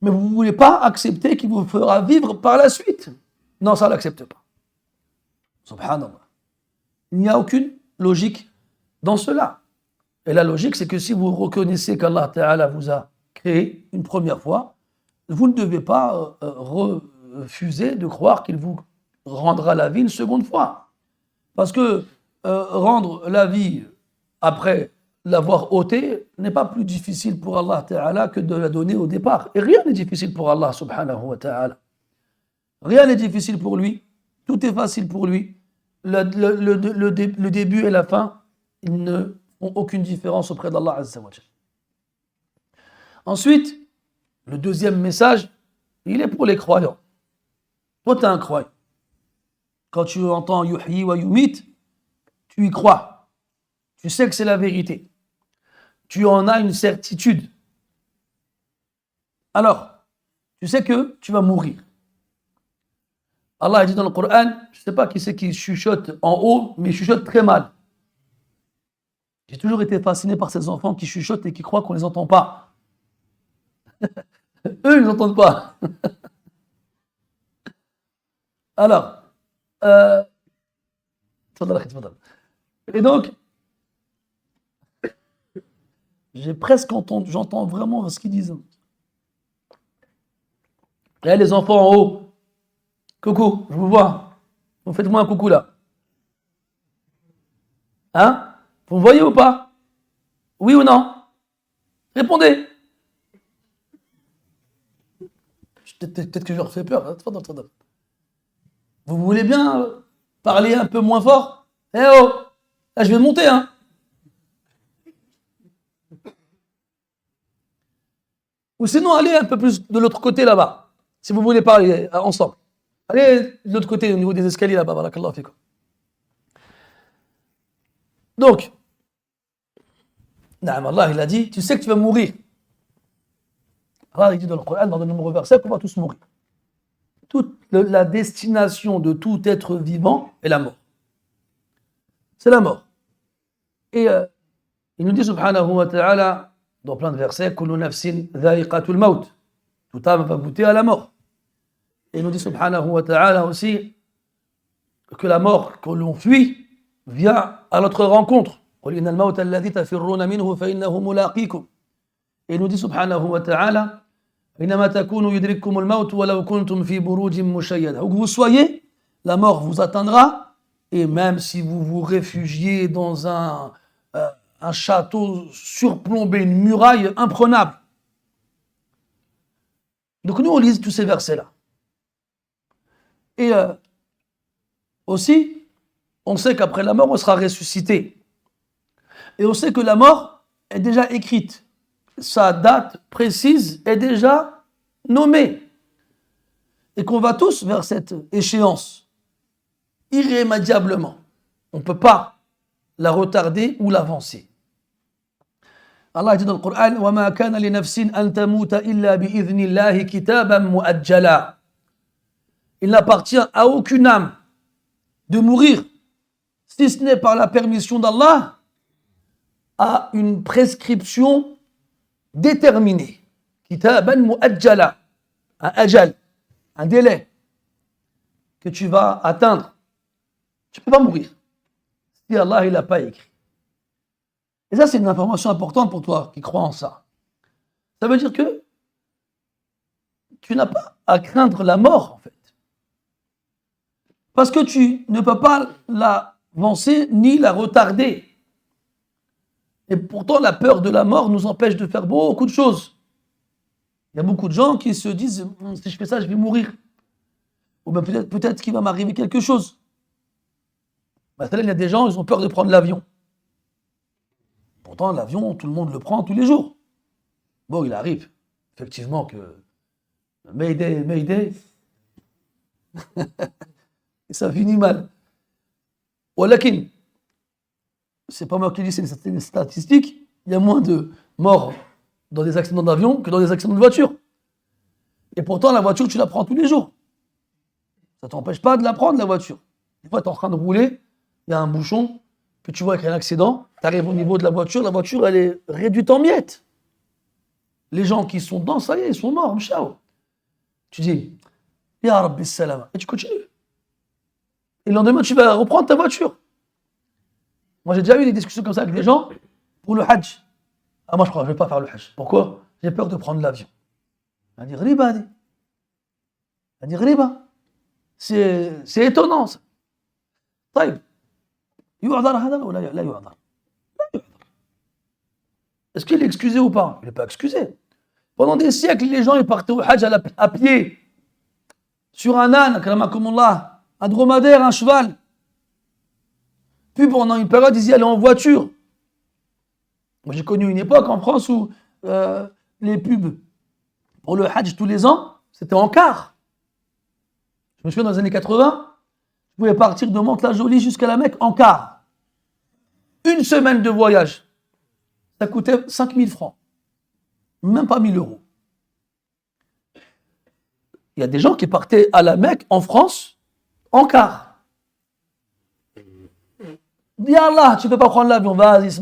Mais vous ne voulez pas accepter qu'il vous fera vivre par la suite. Non, ça, on n'accepte pas. Subhanallah. Il n'y a aucune logique dans cela. Et la logique, c'est que si vous reconnaissez qu'Allah Ta'ala vous a créé une première fois, vous ne devez pas refuser de croire qu'il vous rendra la vie une seconde fois. Parce que rendre la vie après l'avoir ôté n'est pas plus difficile pour Allah Ta'ala que de la donner au départ. Et rien n'est difficile pour Allah Subhanahu wa Ta'ala. Rien n'est difficile pour lui. Tout est facile pour lui. Le début et la fin, ils ne font aucune différence auprès d'Allah Azza wa Jalla. Ensuite, le deuxième message, il est pour les croyants. Toi, tu es un croyant. Quand tu entends yuhyi wa yumit, tu y crois. Tu sais que c'est la vérité. Tu en as une certitude. Alors, tu sais que tu vas mourir. Allah a dit dans le Coran, je ne sais pas qui c'est qui chuchote en haut, mais il chuchote très mal. J'ai toujours été fasciné par ces enfants qui chuchotent et qui croient qu'on ne les entend pas. Eux, ils n'entendent pas. Alors, et donc, j'ai presque entendu, j'entends vraiment ce qu'ils disent. Et les enfants en haut, coucou, je vous vois. Vous faites-moi un coucou là. Hein? Vous me voyez ou pas? Oui ou non? Répondez. Peut-être que je leur fais peur. Vous voulez bien parler un peu moins fort? Eh oh! Là, je vais monter, hein? Ou sinon, allez un peu plus de l'autre côté là-bas, si vous voulez parler ensemble. Allez de l'autre côté, au niveau des escaliers là-bas. Barakallahu fikum. Donc, Allah, il a dit, tu sais que tu vas mourir. Allah, il dit dans le Coran, dans de nombreux versets, qu'on va tous mourir. Toute la destination de tout être vivant est la mort. C'est la mort. Et il nous dit, subhanahu wa ta'ala, dans plein de versets, kullu nafsin dha'iqatul maut. Toute âme va goûter à la mort. Et il nous dit, subhanahu wa ta'ala aussi, que la mort que l'on fuit vient à notre rencontre. قل إن الموت الذي تفرون منه فإنه ملاقيكم. Et il nous dit, subhanahu wa ta'ala, إنما تكونوا يدرككم الموت ولو كنتم في بروج مشيدة. Où que vous soyez, la mort vous atteindra, et même si vous vous réfugiez dans un château surplombé, une muraille imprenable. Donc nous, on lit tous ces versets-là. Et aussi, on sait qu'après la mort, on sera ressuscité. Et on sait que la mort est déjà écrite. Sa date précise est déjà nommée, et qu'on va tous vers cette échéance, irrémédiablement. On ne peut pas la retarder ou l'avancer. Allah dit dans le Coran وَمَا كَانَ لِنَفْسٍ أَن تَمُوتَ إِلَّا بِإِذْنِ اللَّهِ كِتَابًا مُؤَجَّلًا. Il n'appartient à aucune âme de mourir, si ce n'est par la permission d'Allah, à une prescription déterminée. Kitaban mu'ajjala, un ajal, un délai que tu vas atteindre. Tu ne peux pas mourir si Allah il l'a pas écrit. Et ça, c'est une information importante pour toi qui crois en ça. Ça veut dire que tu n'as pas à craindre la mort, en fait. Parce que tu ne peux pas l'avancer ni la retarder. Et pourtant, la peur de la mort nous empêche de faire beaucoup de choses. Il y a beaucoup de gens qui se disent « si je fais ça, je vais mourir ». Ou bien peut-être qu'il va m'arriver quelque chose. Maintenant, il y a des gens, ils ont peur de prendre l'avion. Pourtant, l'avion, tout le monde le prend tous les jours. Bon, il arrive, effectivement, que Mayday, Mayday, et ça finit mal. Walakin, c'est pas moi qui dis, c'est une statistique, il y a moins de morts dans des accidents d'avion que dans des accidents de voiture. Et pourtant, la voiture, tu la prends tous les jours. Ça ne t'empêche pas de la prendre, la voiture. Des fois, tu es en train de rouler, il y a un bouchon, puis tu vois qu'il y a un accident, tu arrives au niveau de la voiture, elle est réduite en miettes. Les gens qui sont dedans, ça y est, ils sont morts, mchao. Tu dis, Ya Rabbi Salama, et tu continues. Et le lendemain, tu vas reprendre ta voiture. Moi, j'ai déjà eu des discussions comme ça avec des gens pour le Hajj. Ah, moi, je crois que je ne vais pas faire le Hajj. Pourquoi? J'ai peur de prendre l'avion. Elle dit, riba, elle dit, riba. C'est étonnant, ça. طيب. يعذر هذا ولا لا يعذر؟ Est-ce qu'il est excusé ou pas? Il n'est pas excusé. Pendant des siècles, les gens ils partaient au Hajj à pied, sur un âne, akramakumullah, un dromadaire, un cheval. Puis pendant une période, ils y allaient en voiture. Moi, j'ai connu une époque en France où les pubs pour le Hajj tous les ans, c'était en car. Je me souviens dans les années 80, je pouvais partir de Mantes-la-Jolie jusqu'à la Mecque en car. Une semaine de voyage. Ça coûtait 5 000 francs. Même pas 1 000 euros. Il y a des gens qui partaient à la Mecque, en France, en car. Dis Allah, tu ne peux pas prendre l'avion. Vas-y,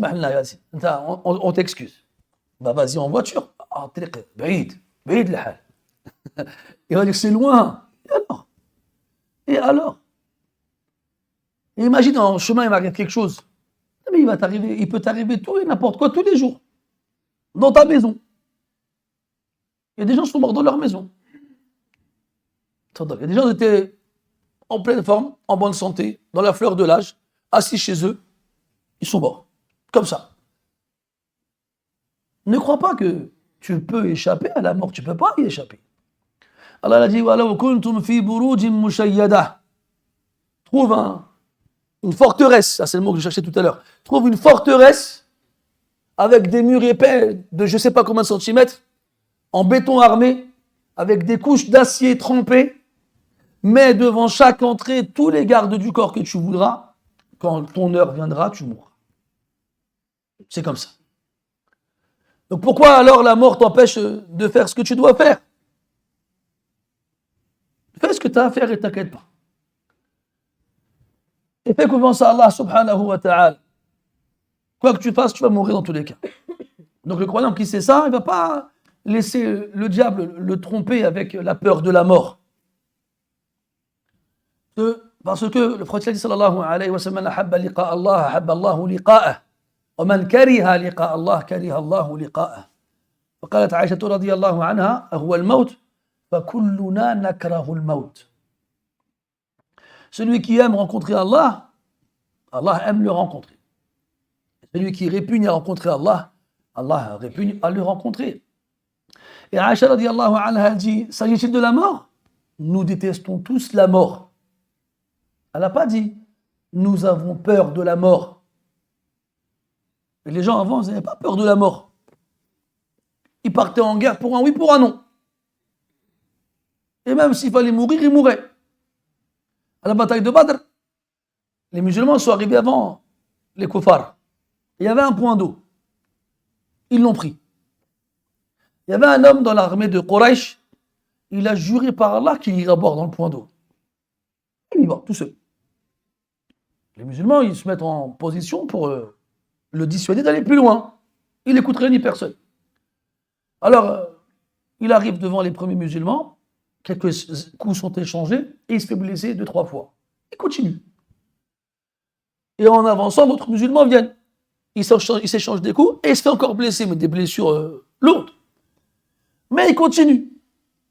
on t'excuse. Bah vas-y en voiture. بعيد الحال. Il va dire c'est loin. Et alors? Et imagine en chemin il m'arrive quelque chose. Mais il peut t'arriver tout et n'importe quoi tous les jours. Dans ta maison. Il y a des gens qui sont morts dans leur maison. Il y a des gens qui étaient en pleine forme, en bonne santé, dans la fleur de l'âge, assis chez eux. Ils sont morts. Comme ça. Ne crois pas que tu peux échapper à la mort. Tu ne peux pas y échapper. Allah a dit وَلَوْ كُنْتُمْ فِي بُرُوجٍ مُشَيَّدَةٍ. Trouve une forteresse, ça c'est le mot que je cherchais tout à l'heure. Trouve une forteresse avec des murs épais de je ne sais pas combien de centimètres, en béton armé, avec des couches d'acier trempées, mets devant chaque entrée tous les gardes du corps que tu voudras. Quand ton heure viendra, tu mourras. C'est comme ça. Donc pourquoi alors la mort t'empêche de faire ce que tu dois faire? Fais ce que tu as à faire et t'inquiète pas. Et fais confiance à Allah subhanahu wa ta'ala. Quoi que tu fasses, tu vas mourir dans tous les cas. Donc le croyant qui sait ça, il ne va pas laisser le diable le tromper avec la peur de la mort. Parce que le prophète dit sallallahu alayhi wa sallam ahabba liqa Allah, ahabba Allahu liqa'ah. Wa man kariha liqa Allah, kariha Allahu liqa'ah. فقالت عائشة رضي الله عنها أهو الموت فكلنا نكره الموت. Celui qui aime rencontrer Allah, Allah aime le rencontrer. Celui qui répugne à rencontrer Allah, Allah répugne à le rencontrer. Et Aïcha radiallahu anha dit, s'agit-il de la mort? Nous détestons tous la mort. Elle n'a pas dit, nous avons peur de la mort. Et les gens avant, ils n'avaient pas peur de la mort. Ils partaient en guerre pour un oui, pour un non. Et même s'il fallait mourir, il mourrait. À la bataille de Badr, les musulmans sont arrivés avant les koufars. Il y avait un point d'eau. Ils l'ont pris. Il y avait un homme dans l'armée de Quraysh, il a juré par Allah qu'il ira boire dans le point d'eau. Il y va, tout seul. Les musulmans, ils se mettent en position pour le dissuader d'aller plus loin. Il n'écouterait ni personne. Alors, il arrive devant les premiers musulmans, quelques coups sont échangés, et il se fait blesser 2-3 fois. Il continue. Et en avançant, d'autres musulmans viennent. Il s'échange des coups, et il se fait encore blesser, mais des blessures lourdes. Mais il continue,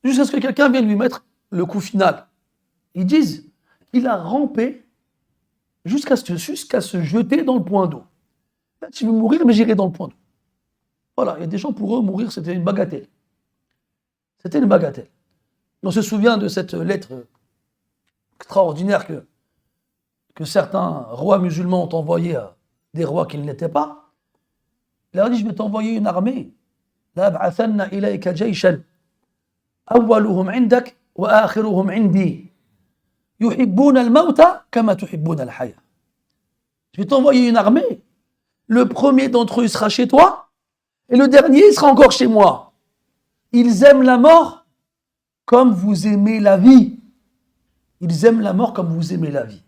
jusqu'à ce que quelqu'un vienne lui mettre le coup final. Ils disent qu'il a rampé jusqu'à se jeter dans le point d'eau. Là, tu veux mourir, mais j'irai dans le point d'eau. Voilà, il y a des gens, pour eux, mourir, c'était une bagatelle. C'était une bagatelle. On se souvient de cette lettre extraordinaire que certains rois musulmans ont envoyée à des rois qui ne l'étaient pas. Il leur a dit, je vais t'envoyer une armée. لأبعثن إليك جيشا أولهم عندك وآخرهم عندي يحبون الموت كما تحبون الحياة. Je vais t'envoyer une armée. Le premier d'entre eux sera chez toi et le dernier sera encore chez moi. Ils aiment la mort comme vous aimez la vie. Ils aiment la mort comme vous aimez la vie.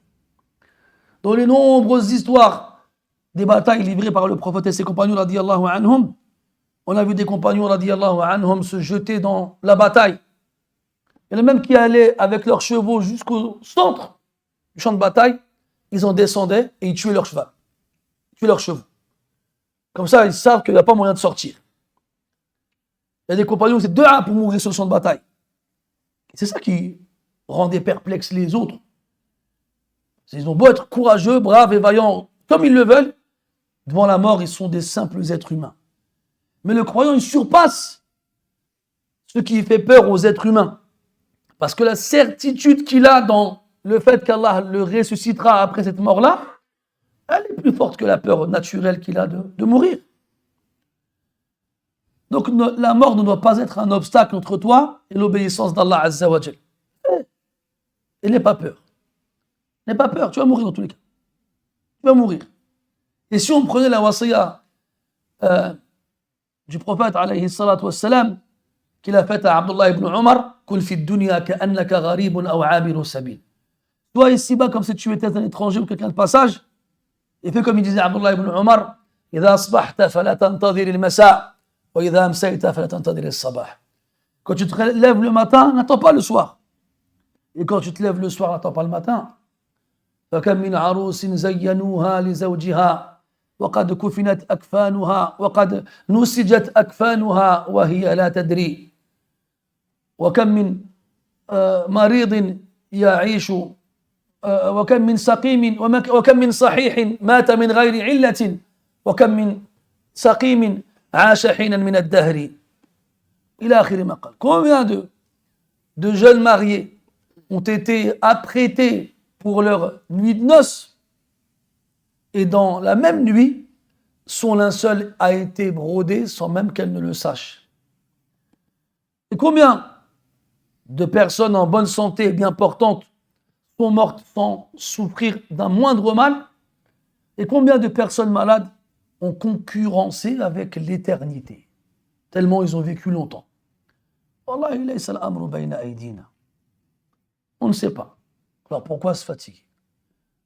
Dans les nombreuses histoires des batailles livrées par le prophète et ses compagnons radiyallahu anhum, on a vu des compagnons radiyallahu anhum se jeter dans la bataille. Il y en a même qui allaient avec leurs chevaux jusqu'au centre du champ de bataille, ils en descendaient et ils tuaient leur cheval, tuaient leurs chevaux. Comme ça, ils savent qu'il n'y a pas moyen de sortir. Il y a des compagnons qui étaient dehors pour mourir sur le champ de bataille. C'est ça qui rendait perplexes les autres. Ils ont beau être courageux, braves et vaillants comme ils le veulent, devant la mort, ils sont des simples êtres humains. Mais le croyant, il surpasse ce qui fait peur aux êtres humains. Parce que la certitude qu'il a dans le fait qu'Allah le ressuscitera après cette mort-là, elle est plus forte que la peur naturelle qu'il a de mourir. Donc la mort ne doit pas être un obstacle entre toi et l'obéissance d'Allah Azza wa Jal. Et n'aie pas peur. N'aie pas peur, tu vas mourir dans tous les cas. Tu vas mourir. Et si on prenait la wasiya du prophète alayhi salatu wassalam qu'il a faite à Abdullah ibn Omar, Kul fi dunya ka'annaka gharibun aw abiru sabil. Toi ici-bas comme si tu étais un étranger ou quelqu'un de passage, et fais comme il disait Abdullah ibn Omar, إذا أصبحت فلا تنتظر المساء وإذا أمسيت فلا تنتظر الصباح. Quand tu te lèves le matin, n'attends pas le soir. Et quand tu te lèves le soir, n'attends pas le matin. فكم من عروس زينوها لزوجها وقد كفنت أكفانها وقد نسجت أكفانها وهي لا تدري وكم من مريض يعيش وكم من سقيم وكم من صحيح مات من غير علة وكم من سقيم عاش حينا من الدهر إلى آخر ما قال. Combien de jeunes mariés ont été apprêtés pour leur nuit de noces et dans la même nuit, son linceul a été brodé sans même qu'elle ne le sache. Et combien de personnes en bonne santé et bien portantes sont mortes sans souffrir d'un moindre mal, et combien de personnes malades ont concurrencé avec l'éternité, tellement ils ont vécu longtemps. Wallahi laysa al-amru bayna aydina. On ne sait pas. Alors pourquoi se fatiguer?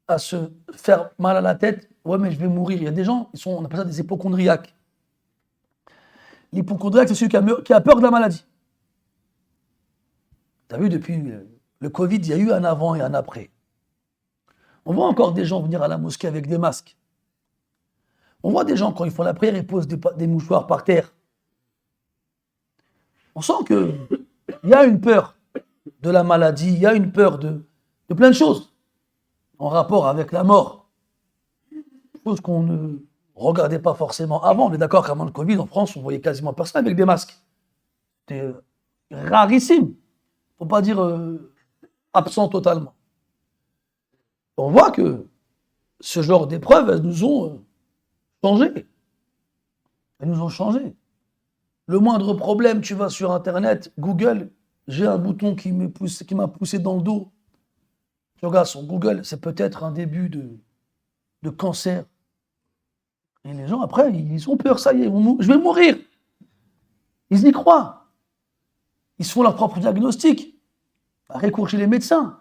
À se faire mal à la tête, ouais mais je vais mourir. Il y a des gens, on appelle ça des hypochondriaques. L'hypochondriaque, c'est celui qui a peur de la maladie. Tu as vu, depuis le Covid, il y a eu un avant et un après. On voit encore des gens venir à la mosquée avec des masques. On voit des gens, quand ils font la prière, ils posent des mouchoirs par terre. On sent qu'il y a une peur de la maladie, il y a une peur de plein de choses en rapport avec la mort. Chose qu'on ne regardait pas forcément avant. On est d'accord qu'avant le Covid, en France, on voyait quasiment personne avec des masques. C'était rarissime. Pour ne pas dire absent totalement. On voit que ce genre d'épreuves, elles nous ont changé. Elles nous ont changé. Le moindre problème, tu vas sur Internet, Google, j'ai un bouton qui m'a poussé dans le dos. Je regarde sur Google, c'est peut-être un début de cancer. Et les gens, après, ils ont peur, ça y est, je vais mourir. Ils y croient. Ils se font leur propre diagnostic. Recours chez les médecins.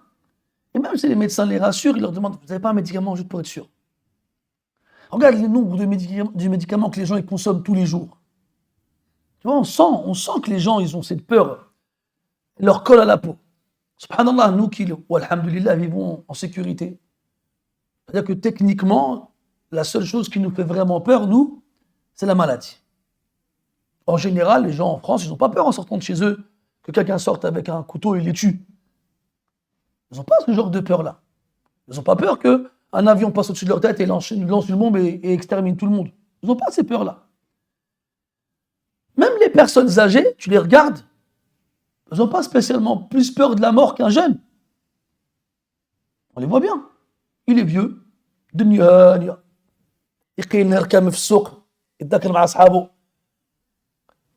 Et même si les médecins les rassurent, ils leur demandent, vous n'avez pas un médicament juste pour être sûr? Regarde le nombre de médicaments que les gens ils consomment tous les jours. Tu vois, on sent que les gens, ils ont cette peur. Elle leur colle à la peau. Subhanallah, nous qui, alhamdulillah, vivons en sécurité. C'est-à-dire que techniquement, la seule chose qui nous fait vraiment peur, nous, c'est la maladie. En général, les gens en France, ils n'ont pas peur en sortant de chez eux que quelqu'un sorte avec un couteau et les tue. Ils n'ont pas ce genre de peur-là. Ils n'ont pas peur qu'un avion passe au-dessus de leur tête et lance une bombe et extermine tout le monde. Ils n'ont pas ces peurs-là. Même les personnes âgées, tu les regardes, ils n'ont pas spécialement plus peur de la mort qu'un jeune. On les voit bien. Il est vieux. Dunya. يقيل نركب في السوق يتذكر مع أصحابه.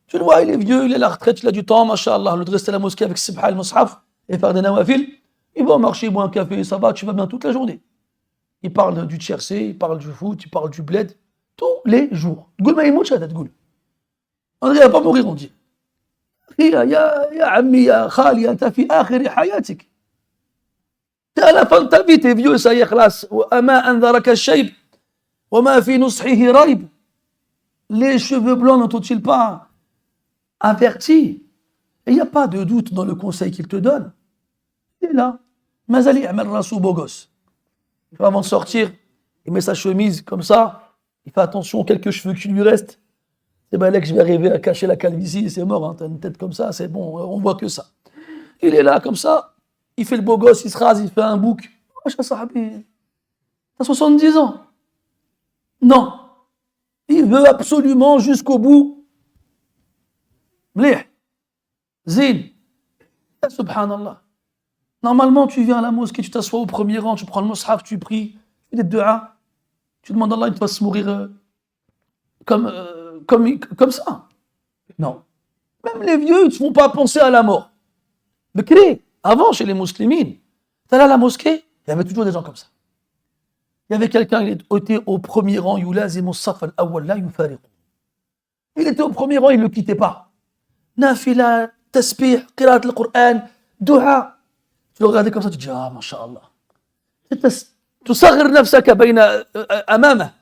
Tu le vois, il est vieux, il est à la retraite, il a du temps, machallah, le rester à la mosquée avec Sibha et le Mus'haf et faire des nawafil. Il va au marché, il boit un café, ça va, tu vas bien toute la journée. Il parle du tiercé, il parle du foot, il parle du bled, tous les jours. تقول ما يموتش هذا تقول. On ne va pas mourir, on dit. يا عمي يا خالي أنت في آخر حياتك. T'es à la fin de ta vie, t'es vieux, ça y est, خلاص. وأما أنذرك الشيب وما في نصحه ريب. Les cheveux blancs n'ont-ils pas averti? Et il n'y a pas de doute dans le conseil qu'il te donne. Il est là. Mazali Ahmed Rassou beau gosse. Avant de sortir, il met sa chemise comme ça. Il fait attention aux quelques cheveux qui lui restent. C'est ben là que je vais arriver à cacher la calvitie. C'est mort, hein, t'as une tête comme ça, c'est bon, on voit que ça. Il est là comme ça. Il fait le beau gosse, il se rase, il fait un bouc. T'as 70 ans. Non. Il veut absolument jusqu'au bout. Mlih. Zin. Subhanallah. Normalement, tu viens à la mosquée, tu t'assois au premier rang, tu prends le mushaf, tu pries, tu fais des du'as, tu demandes à Allah, il te fasse mourir comme ça. Non. Même les vieux, ils ne te font pas penser à la mort. Mais avant, chez les musulmans, tu allais à la mosquée, il y avait toujours des gens comme ça. Il y avait quelqu'un, il était au premier rang, il était au premier rang, il ne le quittait pas. Nafila, tasbih, qiraat al-Qur'an, du'a. Tu le regardais comme ça, tu dis, ah, masha'Allah. تصغر نفسك بين أمامه.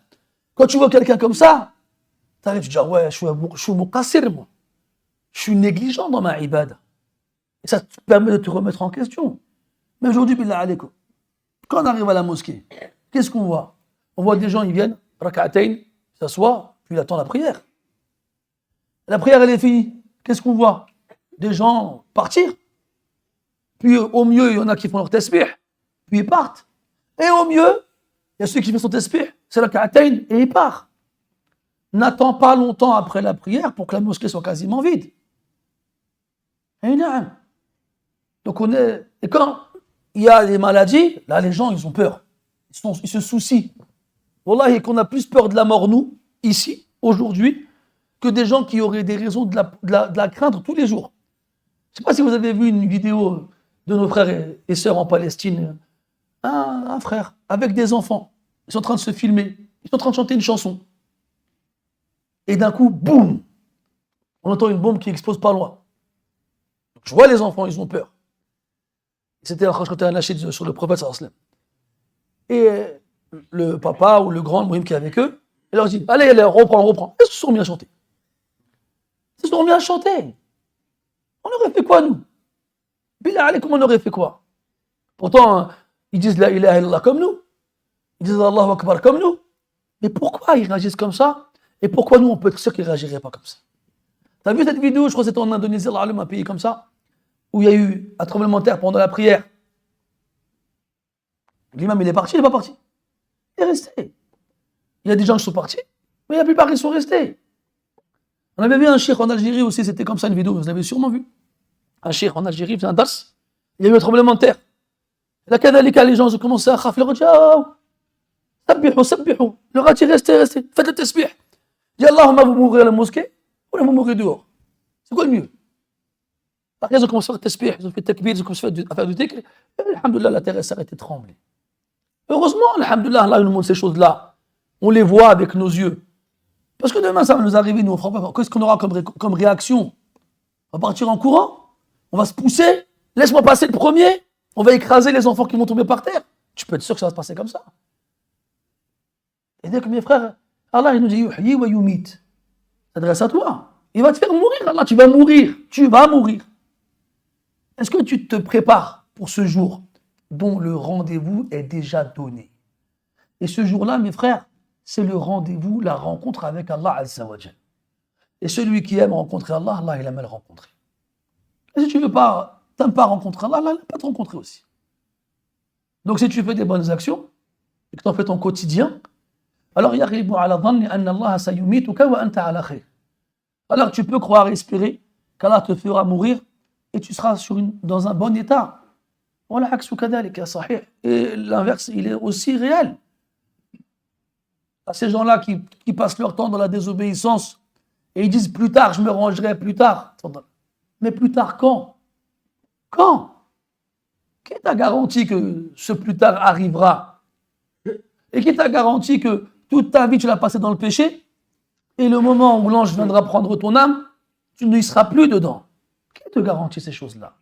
Quand tu vois quelqu'un comme ça, tu arrives, tu dis, ah ouais, je suis muqassir, moi. Je suis négligent dans ma ibada. Et ça te permet de te remettre en question. Mais aujourd'hui, billah alaykoum, quand on arrive à la mosquée, qu'est-ce qu'on voit? On voit des gens, ils viennent, rak'atayn, ils s'assoient, puis ils attendent la prière. La prière, elle est finie. Qu'est-ce qu'on voit? Des gens partir. Puis au mieux, il y en a qui font leur tasbih, puis ils partent. Et au mieux, il y a ceux qui font son tasbih, c'est la rak'atayn, et ils partent. N'attends pas longtemps après la prière pour que la mosquée soit quasiment vide. Et non. Donc et quand il y a des maladies, là les gens ils ont peur. Ils se soucient. Wallahi, qu'on a plus peur de la mort, nous, ici, aujourd'hui, que des gens qui auraient des raisons de la craindre tous les jours. Je ne sais pas si vous avez vu une vidéo de nos frères et sœurs en Palestine. Un frère avec des enfants. Ils sont en train de se filmer. Ils sont en train de chanter une chanson. Et d'un coup, boum, on entend une bombe qui explose pas loin. Donc, je vois les enfants, ils ont peur. C'était en train de chanter un nachid sur le prophète sallallahu alayhi wa sallam. Et le papa ou le grand, le mouhim qui est avec eux, il leur dit, allez, reprends. Ils se sont mis à chanter. Ils se sont mis à chanter. On aurait fait quoi, nous? Billah alaykoum, on aurait fait quoi? Pourtant, ils disent la ilaha illallah comme nous. Ils disent Allahu Akbar comme nous. Mais pourquoi ils réagissent comme ça? Et pourquoi nous, on peut être sûr qu'ils ne réagiraient pas comme ça? T'as vu cette vidéo, je crois que c'était en Indonésie, un pays comme ça, où il y a eu un tremblement de terre pendant la prière. L'imam, il est parti, il n'est pas parti. Il est resté. Il y a des gens qui sont partis, mais la plupart, ils sont restés. On avait vu un cheikh en Algérie aussi, c'était comme ça une vidéo, vous l'avez sûrement vu. Un cheikh en Algérie, il faisait un dars, il y a eu un tremblement de terre. Là, les gens ont commencé à khaf, ils ont dit, sabbihu. Le rat, restez, faites le tasbih. Dis Allahumma, vous mourrez à la mosquée, ou vous mourrez dehors. C'est quoi le mieux? Après, ils ont commencé à faire tasbih, ils ont fait takbir, ils ont commencé à faire du dhikr. Et alhamdoulilah, la terre s'est arrêtée de trembler. Heureusement, alhamdoulilah, Allah nous montre ces choses-là. On les voit avec nos yeux. Parce que demain, ça va nous arriver, nous, on fera pas. Qu'est-ce qu'on aura comme réaction? On va partir en courant? On va se pousser? Laisse-moi passer le premier? On va écraser les enfants qui vont tomber par terre? Tu peux être sûr que ça va se passer comme ça. Et dès que mes frères, Allah il nous dit yuhyi wa yumit. S'adresse à toi. Il va te faire mourir, Allah, tu vas mourir. Tu vas mourir. Est-ce que tu te prépares pour ce jour dont le rendez-vous est déjà donné? Et ce jour-là, mes frères, c'est le rendez-vous, la rencontre avec Allah Azza wa Jal. Et celui qui aime rencontrer Allah, Allah il aime le rencontrer. Et si tu veux pas, t'aimes pas rencontrer Allah, Allah il va te rencontrer aussi. Donc si tu fais des bonnes actions, et que tu en fais ton quotidien, alors yaghibu ala dhanni anna Allah sayumituka wa anta ala khayr. Alors tu peux croire et espérer qu'Allah te fera mourir et tu seras dans un bon état. Et l'inverse, il est aussi réel. À ces gens-là qui passent leur temps dans la désobéissance et ils disent plus tard, je me rangerai plus tard. Mais plus tard quand? Quand? Qui t'a garanti que ce plus tard arrivera? Et qui t'a garanti que toute ta vie tu l'as passé dans le péché et le moment où l'ange viendra prendre ton âme, tu n'y seras plus dedans? Qui te garantit ces choses-là?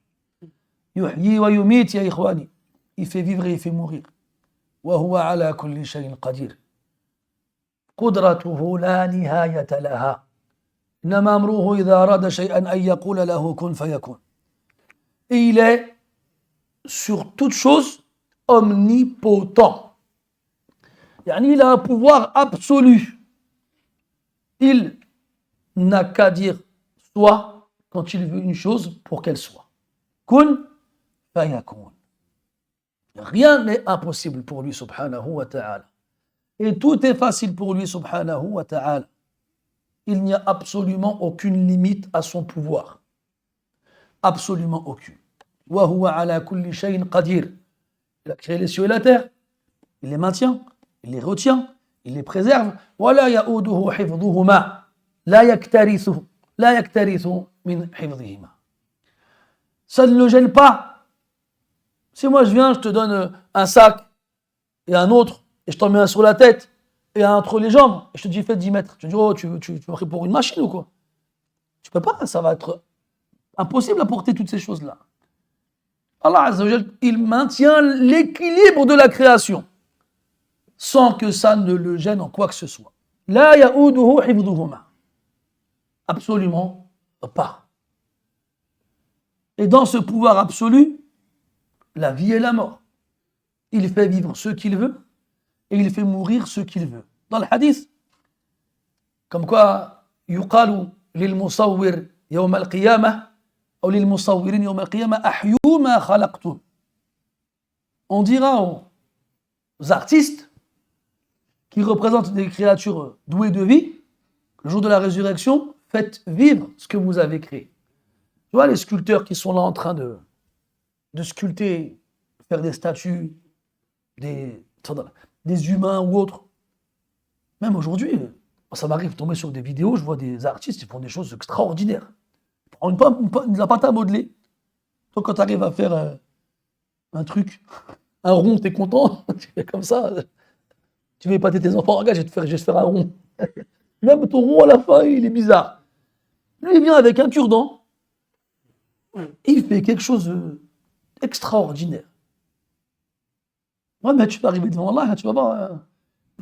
Yuhyi wa yumit ya ikhwani. Il fait vivre et il fait mourir. Wa huwa ala kulli shay'in qadir. قدرته لا نهاية لها إنما أمره إذا أراد شيئا أن يقول له كن فيكون. Et il est sur toute chose omnipotent. Yani il a un pouvoir absolu. Il n'a qu'à dire soit quand il veut une chose pour qu'elle soit. Kun fayakun. Rien n'est impossible pour lui subhanahu wa ta'ala. Et tout est facile pour lui, subhanahu wa ta'ala. Il n'y a absolument aucune limite à son pouvoir. Absolument aucune. Wa huwa ala kulli shay'in qadir. Il a créé les cieux et la terre. Il les maintient, il les retient, il les préserve. Wa la ya'uduhu hifdhuhuma. La yaktarithu min hifdhihima. Ça ne le gêne pas. Si moi je viens, je te donne un sac et un autre, et je t'en mets un sur la tête et un entre les jambes, et je te dis fais 10 mètres. Tu dis oh, tu m'as pris pour une machine ou quoi? Tu peux pas, ça va être impossible à porter toutes ces choses-là. Allah Azza wa Jal, il maintient l'équilibre de la création sans que ça ne le gêne en quoi que ce soit. La ya'uduhu hifdhuhuma. Absolument pas. Et dans ce pouvoir absolu, la vie et la mort. Il fait vivre ce qu'il veut et il fait mourir ce qu'il veut. Dans le hadith, comme quoi, yuqalu lil musawwir yawm al-qiyamah ou lil musawwirin yawm al-qiyamah ahyu ma khalaqtum. On dira aux artistes qui représentent des créatures douées de vie, le jour de la résurrection, faites vivre ce que vous avez créé. Tu vois les sculpteurs qui sont là en train de sculpter, faire des statues, des humains ou autres. Même aujourd'hui, ça m'arrive de tomber sur des vidéos, je vois des artistes qui font des choses extraordinaires. On ne l'a pas à modeler. Toi, quand tu arrives à faire un truc, un rond, tu es content, tu fais comme ça. Tu veux épater tes enfants, regarde, je vais te faire un rond. Même ton rond à la fin, il est bizarre. Lui, il vient avec un cure-dent, il fait quelque chose d'extraordinaire. Ouais, mais tu vas arriver devant Allah, tu vas voir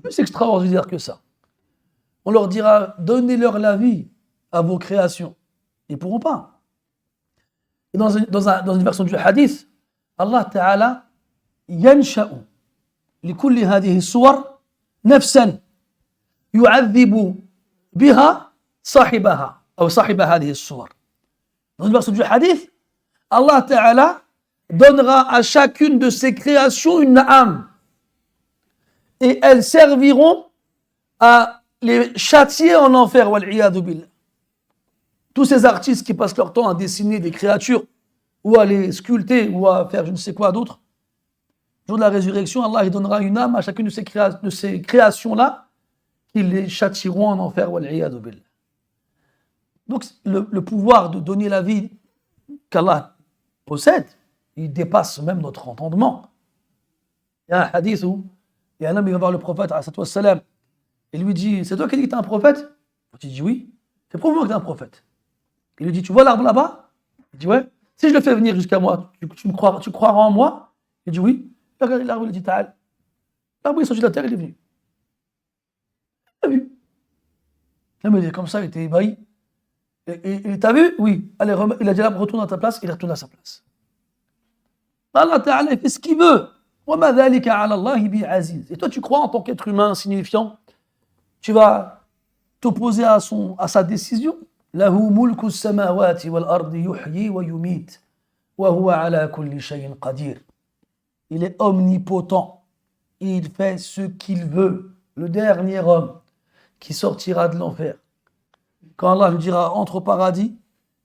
plus extraordinaire que ça. On leur dira, donnez-leur la vie à vos créations. Ils ne pourront pas. Et dans une version du hadith, Allah Ta'ala yansha'u likulli hadihi suwar nafsan yu'adhibu biha sahibaha ou sahiba hadihi suwar. Dans une version du hadith, Allah Ta'ala donnera à chacune de ses créations une âme. Et elles serviront à les châtier en enfer. Wal'iyadu billah. Tous ces artistes qui passent leur temps à dessiner des créatures ou à les sculpter ou à faire je ne sais quoi d'autre, le jour de la résurrection, Allah il donnera une âme à chacune de ces créations-là qui les châtieront en enfer. Wal'iyadu billah. Donc le pouvoir de donner la vie qu'Allah possède, il dépasse même notre entendement. Il y a un hadith où il y a un homme qui va voir le prophète, salam, et lui dit, c'est toi qui dis que tu es un prophète? Il dit oui. C'est prouve-moi que tu es un prophète. Il lui dit, tu vois l'arbre là-bas? Il dit ouais. Si je le fais venir jusqu'à moi, tu croiras en moi? Il dit oui. Il regarde l'arbre, il dit ta'al. L'arbre il est sorti de la terre, il est venu. Il a vu. L'homme il est comme ça, il était ébahi. Et t'as vu? Oui. Allez, il a dit l'arbre retourne à ta place, il est retourné à sa place. Allah Ta'ala il fait ce qu'il veut. Et toi tu crois en tant qu'être humain insignifiant, tu vas t'opposer à sa décision? Lahu mulku samawati wal ardi yuhyi wa yumit wa huwa ala kulli shay'in qadir. Il est omnipotent. Il fait ce qu'il veut. Le dernier homme qui sortira de l'enfer, quand Allah lui dira entre au paradis,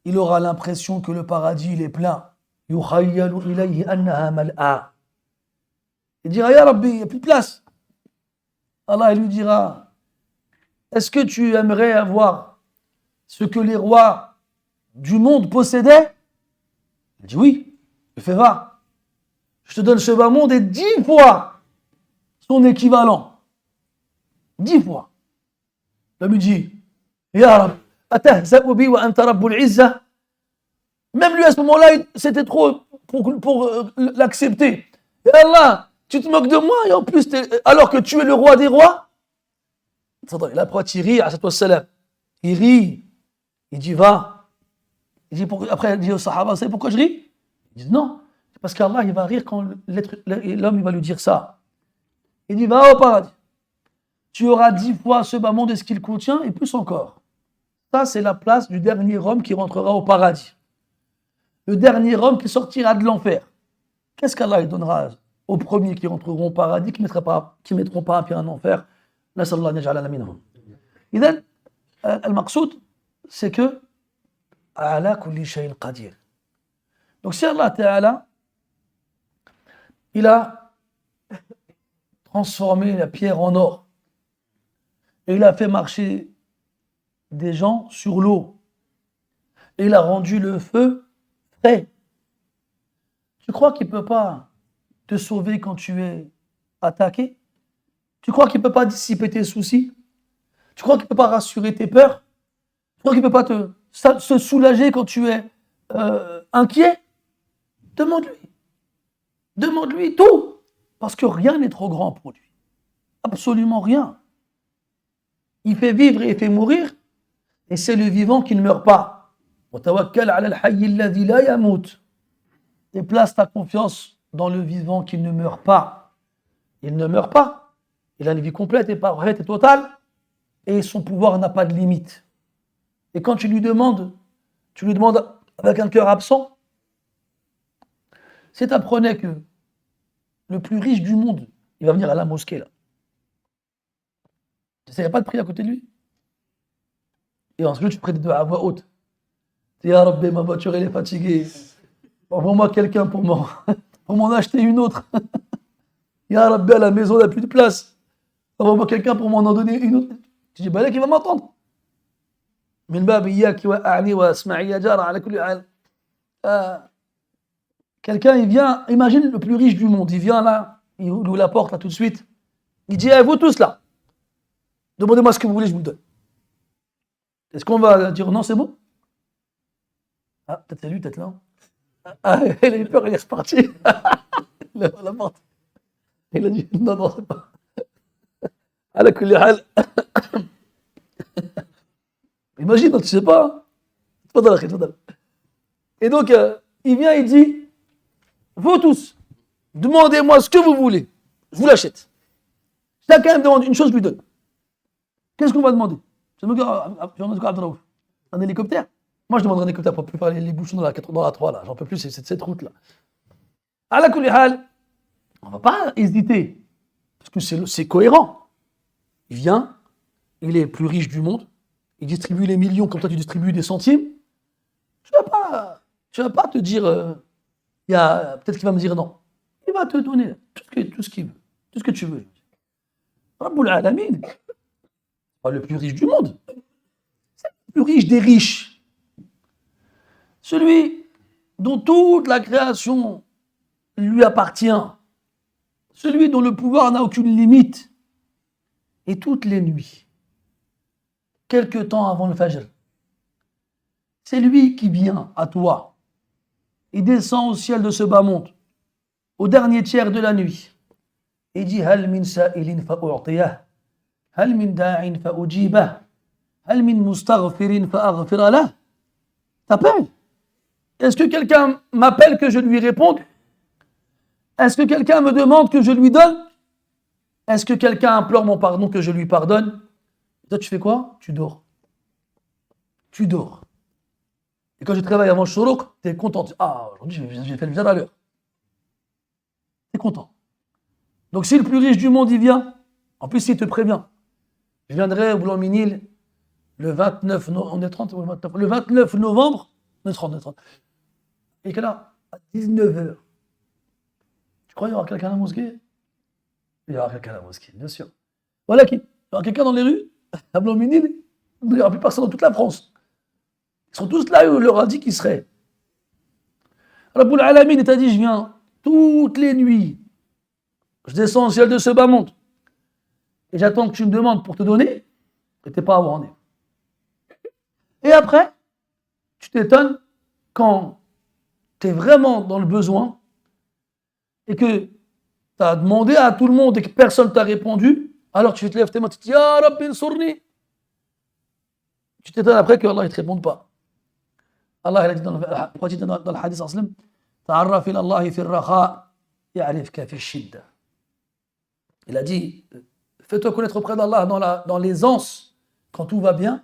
il aura l'impression que le paradis il est plein. Yukhayyalu ilayhi annaha mal'a. Il dira ya Rabbi, il n'y a plus de place. Allah lui dira, est-ce que tu aimerais avoir ce que les rois du monde possédaient? Il dit oui. Il fait va. Je te donne ce bas monde et 10 fois son équivalent. 10 fois. L'homme lui dit, ya Rabbi, atahza'u bi wa anta rabbul izza. Même lui à ce moment-là, c'était trop pour l'accepter. Et Allah, tu te moques de moi et en plus, alors que tu es le roi des rois? Et là, après, il rit, il rit, il dit va. Il dit, après, il dit aux Sahaba, vous savez pourquoi je ris? Il dit non, c'est parce qu'Allah, il va rire quand l'homme, il va lui dire ça. Il dit va au paradis. Tu auras 10 fois ce bas monde et ce qu'il contient et plus encore. Ça, c'est la place du dernier homme qui rentrera au paradis. Le dernier homme qui sortira de l'enfer. Qu'est-ce qu'Allah donnera aux premiers qui rentreront au paradis, qui ne mettront pas un pied en enfer? Nasallallahu naj'alana minhum. Idhan, al-maqsoud, c'est que ala kulli shay'in qadir. Donc si Allah Ta'ala, il a transformé la pierre en or et il a fait marcher des gens sur l'eau et il a rendu le feu frais, tu crois qu'il ne peut pas te sauver quand tu es attaqué? Tu crois qu'il ne peut pas dissiper tes soucis? Tu crois qu'il ne peut pas rassurer tes peurs? Tu crois qu'il ne peut pas se soulager quand tu es inquiet? Demande-lui. Demande-lui tout. Parce que rien n'est trop grand pour lui. Absolument rien. Il fait vivre et il fait mourir. Et c'est le vivant qui ne meurt pas. Et place ta confiance dans le vivant qui ne meurt pas. Il ne meurt pas. Il a une vie complète et parfaite et totale. Et son pouvoir n'a pas de limite. Et quand tu lui demandes avec un cœur absent, si tu apprenais que le plus riche du monde, il va venir à la mosquée là, tu n'essaierais pas de prier à côté de lui? Et ensuite tu pries des doigts à voix haute. Tu dis, Ya Rabbi, ma voiture elle est fatiguée. Envoie-moi quelqu'un pour m'en acheter une autre. Ya Rabbi, à la maison, il n'y a plus de place. Envoie-moi quelqu'un pour m'en donner une autre. Tu dis, bah là, qui va m'entendre. Min bab iyaki wa a'ni wa asma'i ya jara ala kulli hal. Quelqu'un, il vient, imagine le plus riche du monde, il vient là, il ouvre la porte là tout de suite. Il dit, vous tous là, demandez-moi ce que vous voulez, je vous le donne. Est-ce qu'on va dire non, c'est bon? Ah, peut-être c'est lui, peut-être là. Ah, il a eu peur, il est reparti. Il a ouvert la porte. Il a dit, non, c'est pas. Ala kulli hal. Imagine, tu sais pas. Et donc, il vient, il dit, vous tous, demandez-moi ce que vous voulez. Je vous l'achète. Chacun me demande une chose, je lui donne. Qu'est-ce qu'on va demander? Un hélicoptère? Moi, je demanderai un hélicoptère pour plus faire les bouchons dans la 3, là. J'en peux plus, c'est cette route-là. À la kulli hal, on va pas hésiter. Parce que c'est cohérent. Il vient, il est le plus riche du monde, il distribue les millions comme toi tu distribues des centimes. Tu vas pas te dire, peut-être qu'il va me dire non. Il va te donner tout ce qu'il veut, tout ce que tu veux. Rabbul Alamin, pas le plus riche du monde, c'est le plus riche des riches. Celui dont toute la création lui appartient, celui dont le pouvoir n'a aucune limite, et toutes les nuits, quelque temps avant le Fajr, c'est lui qui vient à toi et descend au ciel de ce bas monde, au dernier tiers de la nuit, et dit Hal min sa'ilin fa'u'tiyah, Hal min da'in fa'ujibah, Hal min mustaghfirin fa'aghfira lah. T'appelles? Est-ce que quelqu'un m'appelle que je lui réponde? Est-ce que quelqu'un me demande que je lui donne? Est-ce que quelqu'un implore mon pardon que je lui pardonne? Toi, tu fais quoi? Tu dors. Tu dors. Et quand je travaille avant le shourouk, tu es content. Ah, aujourd'hui, j'ai fait le vizar à l'heure. Tu es content. Donc, si le plus riche du monde, il vient, en plus, il te prévient. Je viendrai au Blanc-Minil le 29, on est 30, le 29 novembre, on est 30. Et quelle heure? À 19h. Tu crois qu'il y aura quelqu'un à la mosquée? Il y aura quelqu'un à la mosquée, bien sûr. Voilà qui. Il y aura quelqu'un dans les rues, à Blanc-Minil, il n'y aura plus personne dans toute la France. Ils seront tous là où on leur a dit qu'ils seraient. Rabbul Alamin, il t'a dit, je viens toutes les nuits. Je descends au ciel de ce bas monde. Et j'attends que tu me demandes pour te donner. Et t'es pas à où on est. Et après, tu t'étonnes quand tu es vraiment dans le besoin et que tu as demandé à tout le monde et que personne t'a répondu, alors tu te lèves tes mains, tu te dis Ya Rabbi nsurni. Tu t'étonnes après que Allah ne te réponde pas. Allah il a dit dans le hadith aslam, Ta'arraf ila Allah fi al-rakha, ya'rifka fi al-shidda. Il a dit, fais-toi connaître auprès d'Allah dans l'aisance, quand tout va bien,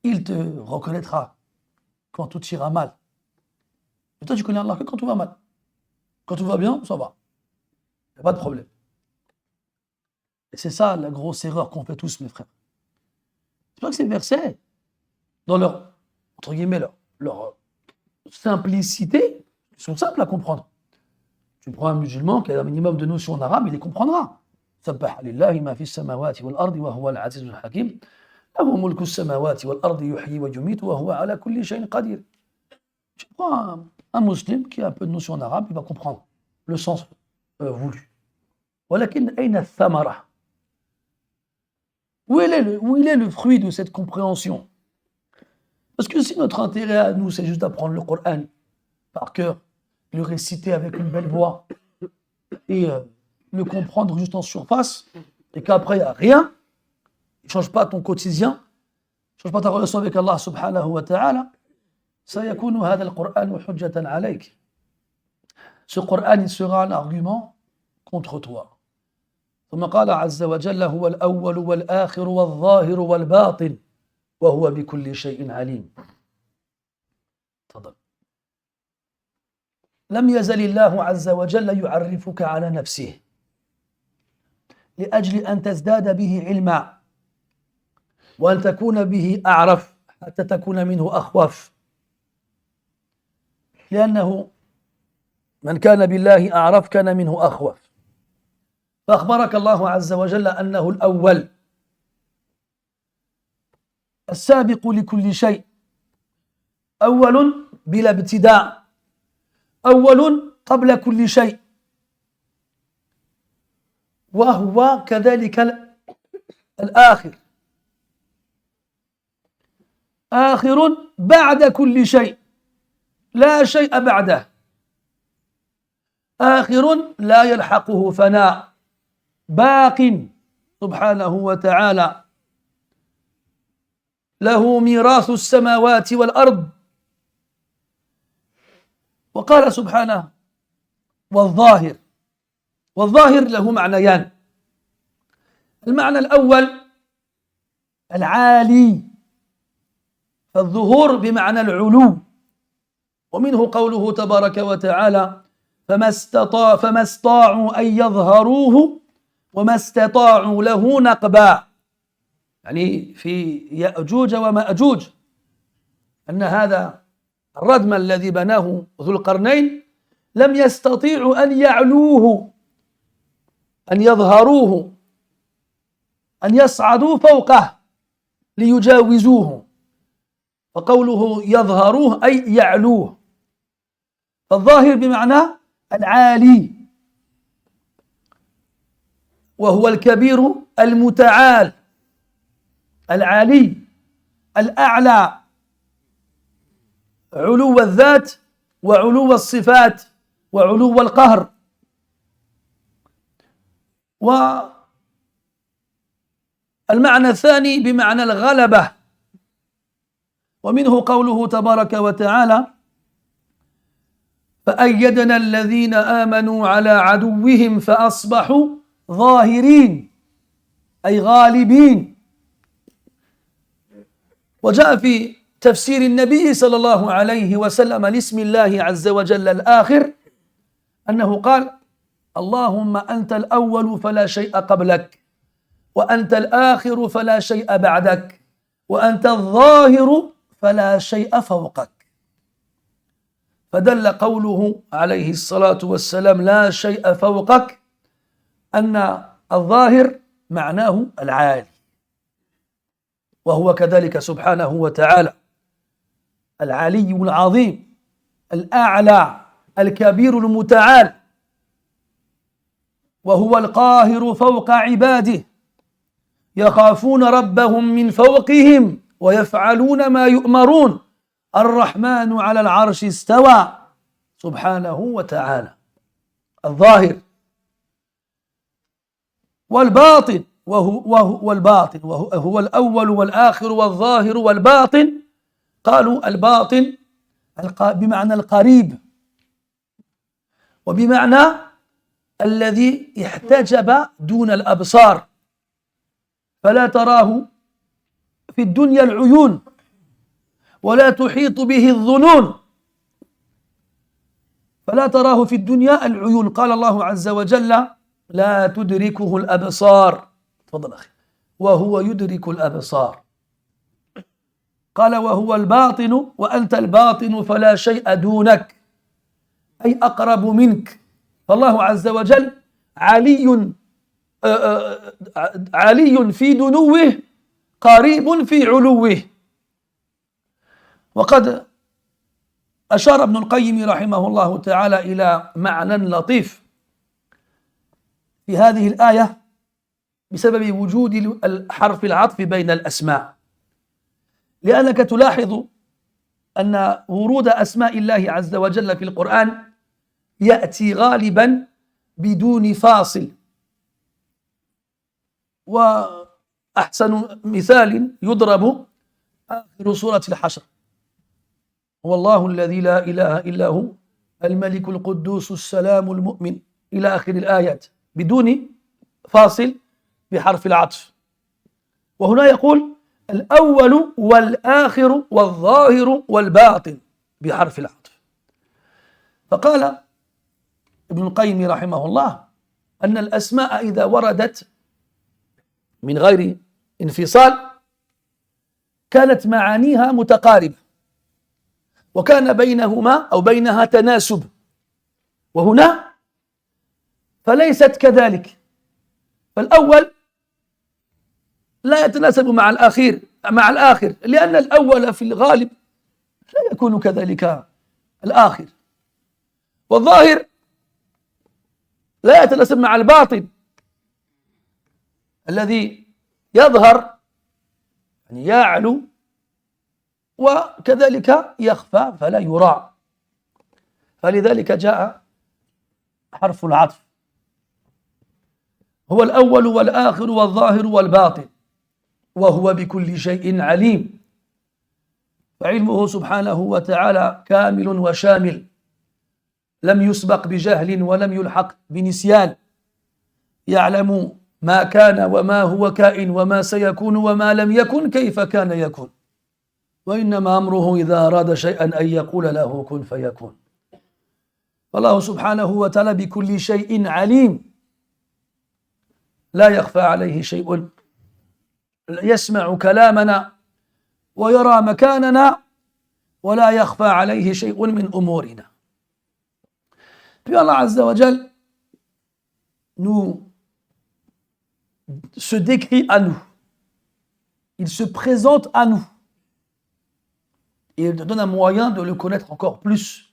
il te reconnaîtra quand tout ira mal. Et toi, tu connais Allah que quand tout va mal. Quand tout va bien, ça va. Il n'y a pas de problème. Et c'est ça la grosse erreur qu'on fait tous, mes frères. C'est pas que ces versets, dans leur, entre guillemets, leur simplicité, ils sont simples à comprendre. Tu prends un musulman qui a un minimum de notions en arabe, il les comprendra. سبح لله ما في السماوات والأرض وهو العزيز الحكيم له ملك السماوات والأرض يحيي ويميت وهو على كل شيء قدير. Tu prends un musulman qui a un peu de notion en arabe, il va comprendre le sens voulu. ولكن أين الثمرة? Où il est le fruit de cette compréhension? Parce que si notre intérêt à nous, c'est juste d'apprendre le Coran par cœur, le réciter avec une belle voix et le comprendre juste en surface, et qu'après il n'y a rien, il ne change pas ton quotidien, il ne change pas ta relation avec Allah subhanahu wa ta'ala, سيكون هذا القرآن حجة عليك. Ce Coran, il sera un argument contre toi. ثم قال عز وجل هو الأول والآخر والظاهر والباطن وهو بكل شيء عليم. تفضل. لم يزل الله عز وجل يعرفك على نفسه لأجل أن تزداد به علما وأن تكون به أعرف حتى تكون منه أخوف، لأنه من كان بالله أعرف كان منه أخوف. فأخبرك الله عز وجل أنه الأول السابق لكل شيء، أول بلا ابتداء، أول قبل كل شيء، وهو كذلك الآخر، آخر بعد كل شيء، لا شيء بعده، آخر لا يلحقه فناء، باق سبحانه وتعالى، له ميراث السماوات والأرض. وقال سبحانه والظاهر، والظاهر له معنيان. المعنى الأول العالي، فالظهور بمعنى العلو، ومنه قوله تبارك وتعالى فما استطاعوا أن يظهروه وما استطاعوا له نقبا، يعني في يأجوج ومأجوج، أن هذا الردم الذي بناه ذو القرنين لم يستطيعوا أن يعلوه، أن يظهروه، أن يصعدوا فوقه ليجاوزوه. فقوله يظهروه أي يعلوه. فالظاهر بمعنى العالي، وهو الكبير المتعال العالي الأعلى، علو الذات وعلو الصفات وعلو القهر. والمعنى الثاني بمعنى الغلبة، ومنه قوله تبارك وتعالى: فأيدنا الذين آمنوا على عدوهم فأصبحوا ظاهرين، أي غالبين. وجاء في تفسير النبي صلى الله عليه وسلم لاسم الله عز وجل الآخر أنه قال: اللهم أنت الأول فلا شيء قبلك، وأنت الآخر فلا شيء بعدك، وأنت الظاهر فلا شيء فوقك. فدل قوله عليه الصلاة والسلام لا شيء فوقك أن الظاهر معناه العالي، وهو كذلك سبحانه وتعالى العلي العظيم الأعلى الكبير المتعال، وهو القاهر فوق عباده، يخافون ربهم من فوقهم ويفعلون ما يؤمرون، الرحمن على العرش استوى سبحانه وتعالى. الظاهر والباطن، وهو الأول والآخر والظاهر والباطن. قالوا الباطن بمعنى القريب، وبمعنى الذي احتجب دون الأبصار، فلا تراه في الدنيا العيون ولا تحيط به الظنون، فلا تراه في الدنيا العيون. قال الله عز وجل: لا تدركه الأبصار، تفضل أخي، وهو يدرك الأبصار. قال: وهو الباطن، وأنت الباطن فلا شيء دونك، أي أقرب منك. فالله عز وجل علي في دنوه، قريب في علوه. وقد أشار ابن القيم رحمه الله تعالى إلى معنى لطيف في هذه الآية بسبب وجود حرف العطف بين الأسماء، لأنك تلاحظ أن ورود أسماء الله عز وجل في القرآن يأتي غالبا بدون فاصل. وأحسن مثال يضرب آخر سورة الحشر: هو الله الذي لا إله إلا هو الملك القدوس السلام المؤمن، إلى آخر الآيات بدون فاصل بحرف العطف. وهنا يقول الأول والآخر والظاهر والباطن بحرف العطف. فقال ابن القيم رحمه الله أن الأسماء إذا وردت من غير انفصال كانت معانيها متقاربة، وكان بينهما أو بينها تناسب. وهنا فليست كذلك، فالأول لا يتناسب مع الآخر، لأن الأول في الغالب لا يكون كذلك الآخر، والظاهر لا يتناسب مع الباطن الذي يظهر، يعني يعلو، وكذلك يخفى فلا يرى. فلذلك جاء حرف العطف: هو الأول والآخر والظاهر والباطن وهو بكل شيء عليم. فعلمه سبحانه وتعالى كامل وشامل، لم يسبق بجهل ولم يلحق بنسيان، يعلم ما كان وما هو كائن وما سيكون وما لم يكن كيف كان يكون، وإنما أمره إذا أراد شيئا أن يقول له كن فيكون. فالله سبحانه وتعالى بكل شيء عليم، لا يخفى عليه شيء، يسمع كلامنا ويرى مكاننا ولا يخفى عليه شيء من أمورنا. Puis Allah Azza wa Jal nous se décrit à nous, il se présente à nous et il nous donne un moyen de le connaître encore plus.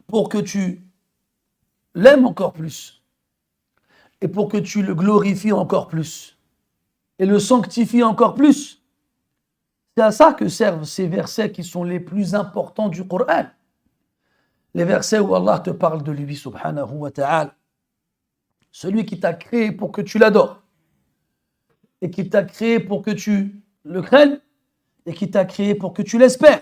pour que tu l'aimes encore plus et pour que tu le glorifies encore plus et le sanctifies encore plus. C'est à ça que servent ces versets qui sont les plus importants du Coran. Les versets où Allah te parle de lui, subhanahu wa ta'ala. Celui qui t'a créé pour que tu l'adores et qui t'a créé pour que tu le craignes et qui t'a créé pour que tu l'espères.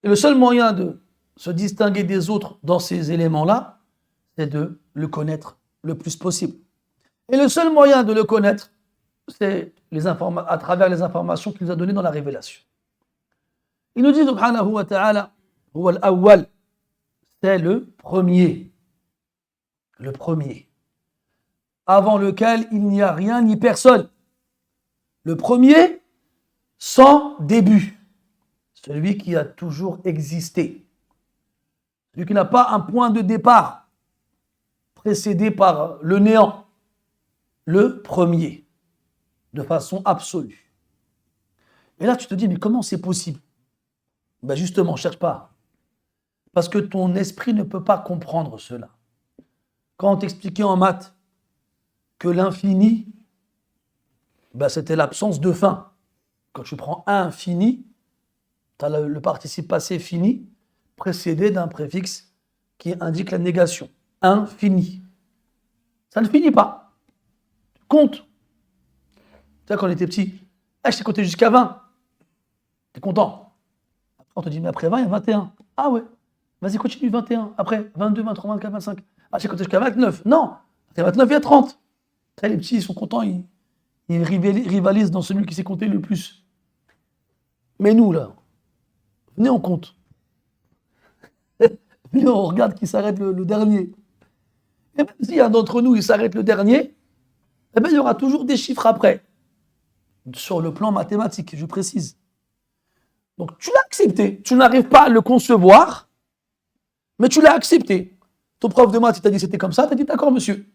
Et le seul moyen de se distinguer des autres dans ces éléments-là, c'est de le connaître le plus possible. Et le seul moyen de le connaître, c'est à travers les informations qu'il nous a données dans la révélation. Il nous dit, subhanahu wa ta'ala, huwa al-awwal, c'est le premier, avant lequel il n'y a rien ni personne. Le premier, sans début, celui qui a toujours existé, celui qui n'a pas un point de départ précédé par le néant, le premier, de façon absolue. Et là, tu te dis, mais comment c'est possible? Ben justement, cherche pas. Parce que ton esprit ne peut pas comprendre cela. Quand on t'expliquait en maths que l'infini, ben c'était l'absence de fin. Quand tu prends infini, tu as le participe passé fini précédé d'un préfixe qui indique la négation. Infini. Ça ne finit pas. Compte. Tu sais, quand on était petit, je t'ai compté jusqu'à 20. T'es content. Après, on te dit, mais après 20, il y a 21. Ah ouais. Vas-y, continue, 21. Après, 22, 23, 24, 25. Ah, j'ai compté jusqu'à 29. Non. Après 29, il y a 30. Après, les petits, ils sont contents. Ils rivalisent dans celui qui s'est compté le plus. Mais nous, là, venez, on compte. Venez, on regarde qui s'arrête le dernier. Et même s'il y a d'entre nous, il s'arrête le dernier, eh bien, il y aura toujours des chiffres après. Sur le plan mathématique, je précise. Donc, tu l'as accepté. Tu n'arrives pas à le concevoir, mais tu l'as accepté. Ton prof de maths, il t'a dit c'était comme ça, tu as dit d'accord, monsieur.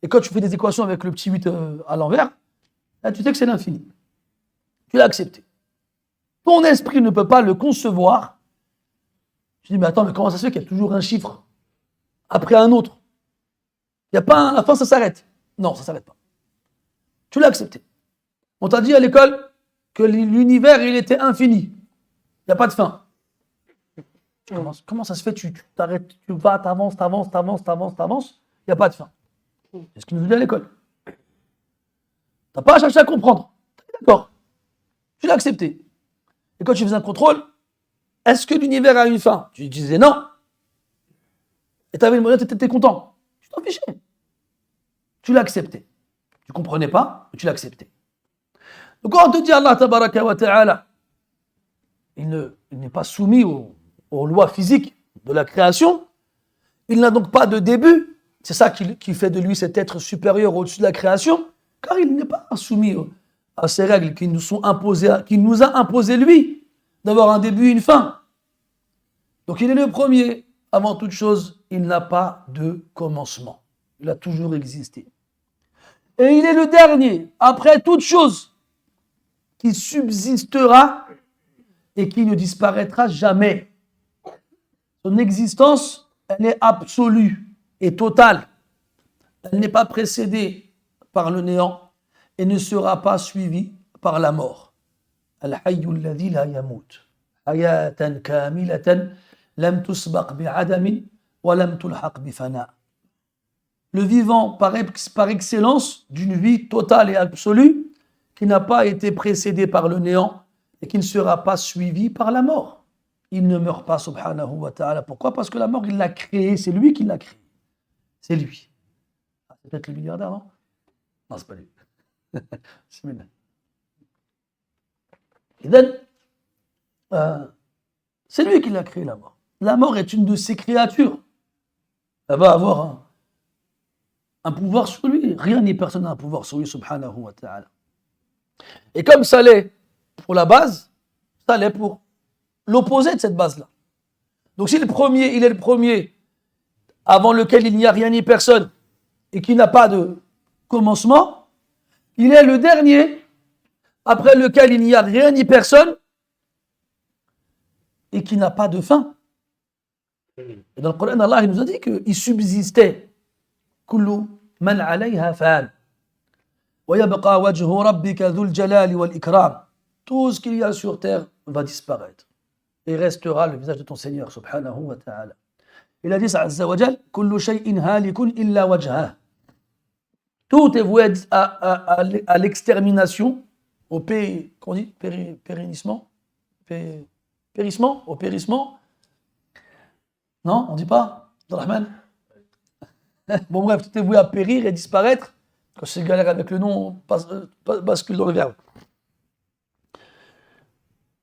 Et quand tu fais des équations avec le petit 8 à l'envers, là, tu sais que c'est l'infini. Tu l'as accepté. Ton esprit ne peut pas le concevoir. Je dis, mais attends, mais comment ça se fait qu'il y a toujours un chiffre après un autre? Il n'y a pas à la fin, ça s'arrête. Non, ça ne s'arrête pas. Tu l'as accepté. On t'a dit à l'école que l'univers, il était infini. Il n'y a pas de fin. Comment ça se fait? Tu t'arrêtes, tu vas, t'avances. Il n'y a pas de fin. C'est ce qu'ils nous dit à l'école. Tu n'as pas à chercher à comprendre. D'accord. Tu l'as accepté. Et quand tu faisais un contrôle, est-ce que l'univers a une fin? Tu disais non. Et tu avais le moyen, tu étais content. Tu t'en fichais. Tu l'as accepté. Tu ne comprenais pas, mais tu l'as accepté. Donc quand on te dit Allah tabaraka wa ta'ala, il n'est pas soumis aux lois physiques de la création, il n'a donc pas de début. C'est ça qui fait de lui cet être supérieur au-dessus de la création, car il n'est pas soumis à ces règles qui nous sont imposées, qui nous a imposé lui, d'avoir un début et une fin. Donc il est le premier. Avant toute chose, il n'a pas de commencement. Il a toujours existé. Et il est le dernier, après toute chose, qui subsistera et qui ne disparaîtra jamais. Son existence, elle est absolue et totale. Elle n'est pas précédée par le néant et ne sera pas suivie par la mort. Al-hayyu alladhi la yamut. Hayatan kamilatan lam tusbaq bi'adamin wa lam tulhaq bifana. Le vivant par excellence d'une vie totale et absolue qui n'a pas été précédée par le néant et qui ne sera pas suivi par la mort. Il ne meurt pas, subhanahu wa ta'ala. Pourquoi? Parce que la mort, il l'a créée. C'est lui qui l'a créée. C'est lui. C'est peut-être le milliardaire, non? Non, c'est pas lui. C'est lui qui l'a créé, la mort. La mort est une de ses créatures. Elle va avoir un pouvoir sur lui. Rien ni personne n'a un pouvoir sur lui, subhanahu wa ta'ala. Et comme ça l'est pour la base, ça l'est pour l'opposé de cette base-là. Donc si il est le premier avant lequel il n'y a rien ni personne et qui n'a pas de commencement, il est le dernier après lequel il n'y a rien ni personne et qui n'a pas de fin. Et dans le Coran, Allah il nous a dit qu'il subsistait kullu man alayha fan. Wa yabqa wajhu rabbika dhul jalali wal ikram. Tout ce qu'il y a sur terre va disparaître. Et restera le visage de ton Seigneur, subhanahu wa ta'ala. Il a dit, azza wa jal, kullu shay'in halikun illa wajhah. Tout est voué à l'extermination, au périssement. Au périssement. Non, on ne dit pas, Abdelrahman. Bon bref, tout est voué à périr et disparaître. Quand c'est galère avec le nom, on bascule dans le verbe.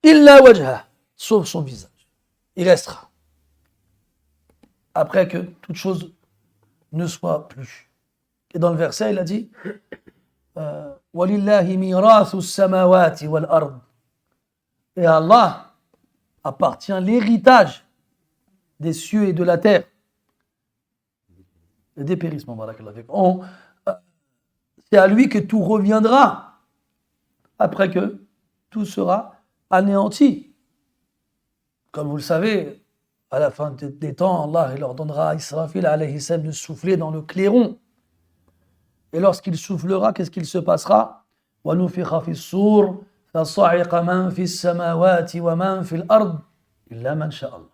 Illa wajha, sauf son visage. Il restera. Après que toute chose ne soit plus. Et dans le verset, il a dit Walillahi mirathu samawati wal ard. Et à Allah appartient l'héritage des cieux et de la terre. Le dépérissement, c'est à lui que tout reviendra après que tout sera anéanti. Comme vous le savez, à la fin des temps, Allah il ordonnera à Israfil alayhi salam de souffler dans le clairon. Et lorsqu'il soufflera, qu'est-ce qu'il se passera? وَنُفِخَ فِي الصُّورِ فَصَعِقَ مَنْ فِي السَّمَاوَاتِ وَمَنْ فِي الْأَرْضِ إِلَّا مَنْ شَاءَ اللَّهُ.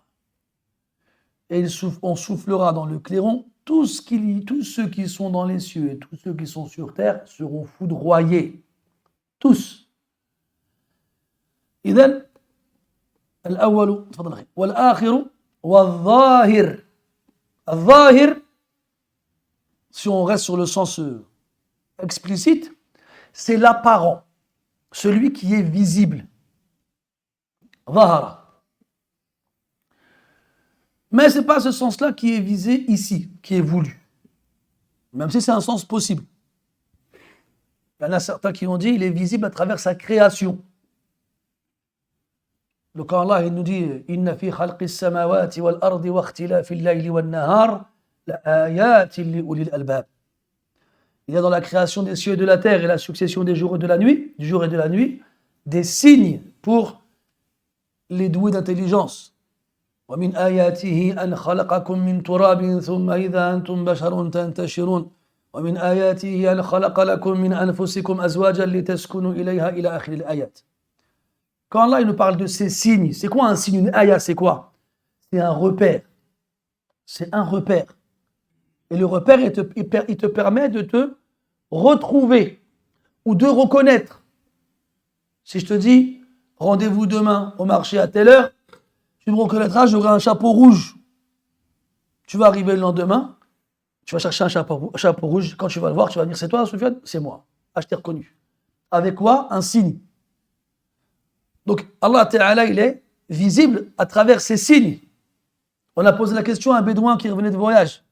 Et on soufflera dans le clairon, tous ceux qui sont dans les cieux et tous ceux qui sont sur terre seront foudroyés. Tous. إذن الأول والآخر والظاهر. الظاهر, si on reste sur le sens explicite, c'est l'apparent, celui qui est visible. Zahara. Mais ce n'est pas ce sens-là qui est visé ici, qui est voulu. Même si c'est un sens possible. Il y en a certains qui ont dit qu'il est visible à travers sa création. Donc quand Allah il nous dit Inna fi khalqis samawati wal ardi wa ikhtilafil layli wan nahar la ayatin li ulil albab. Il y a dans la création des cieux et de la terre et la succession des jours et de la nuit, du jour et de la nuit, des signes pour les doués d'intelligence. ومن آياته أن خلقكم من تراب ثم إذا أنتم بشر تنتشرون ومن آياته أن خلق لكم من أنفسكم أزواجا لتسكنوا إليها إلى آخر الآيات. Quand Allah il nous parle de ces signes, c'est quoi un signe? Une ayah, c'est quoi? C'est un repère. C'est un repère. Et le repère, il te permet de te retrouver ou de reconnaître. Si je te dis, rendez-vous demain au marché à telle heure, tu me reconnaîtras, j'aurai un chapeau rouge. Tu vas arriver le lendemain, tu vas chercher un chapeau rouge. Quand tu vas le voir, tu vas dire, c'est toi, Soufiane? C'est moi. Ah, je t'ai reconnu. Avec quoi? Un signe. Donc, Allah Ta'ala, il est visible à travers ces signes. On a posé la question à un bédouin qui revenait de voyage.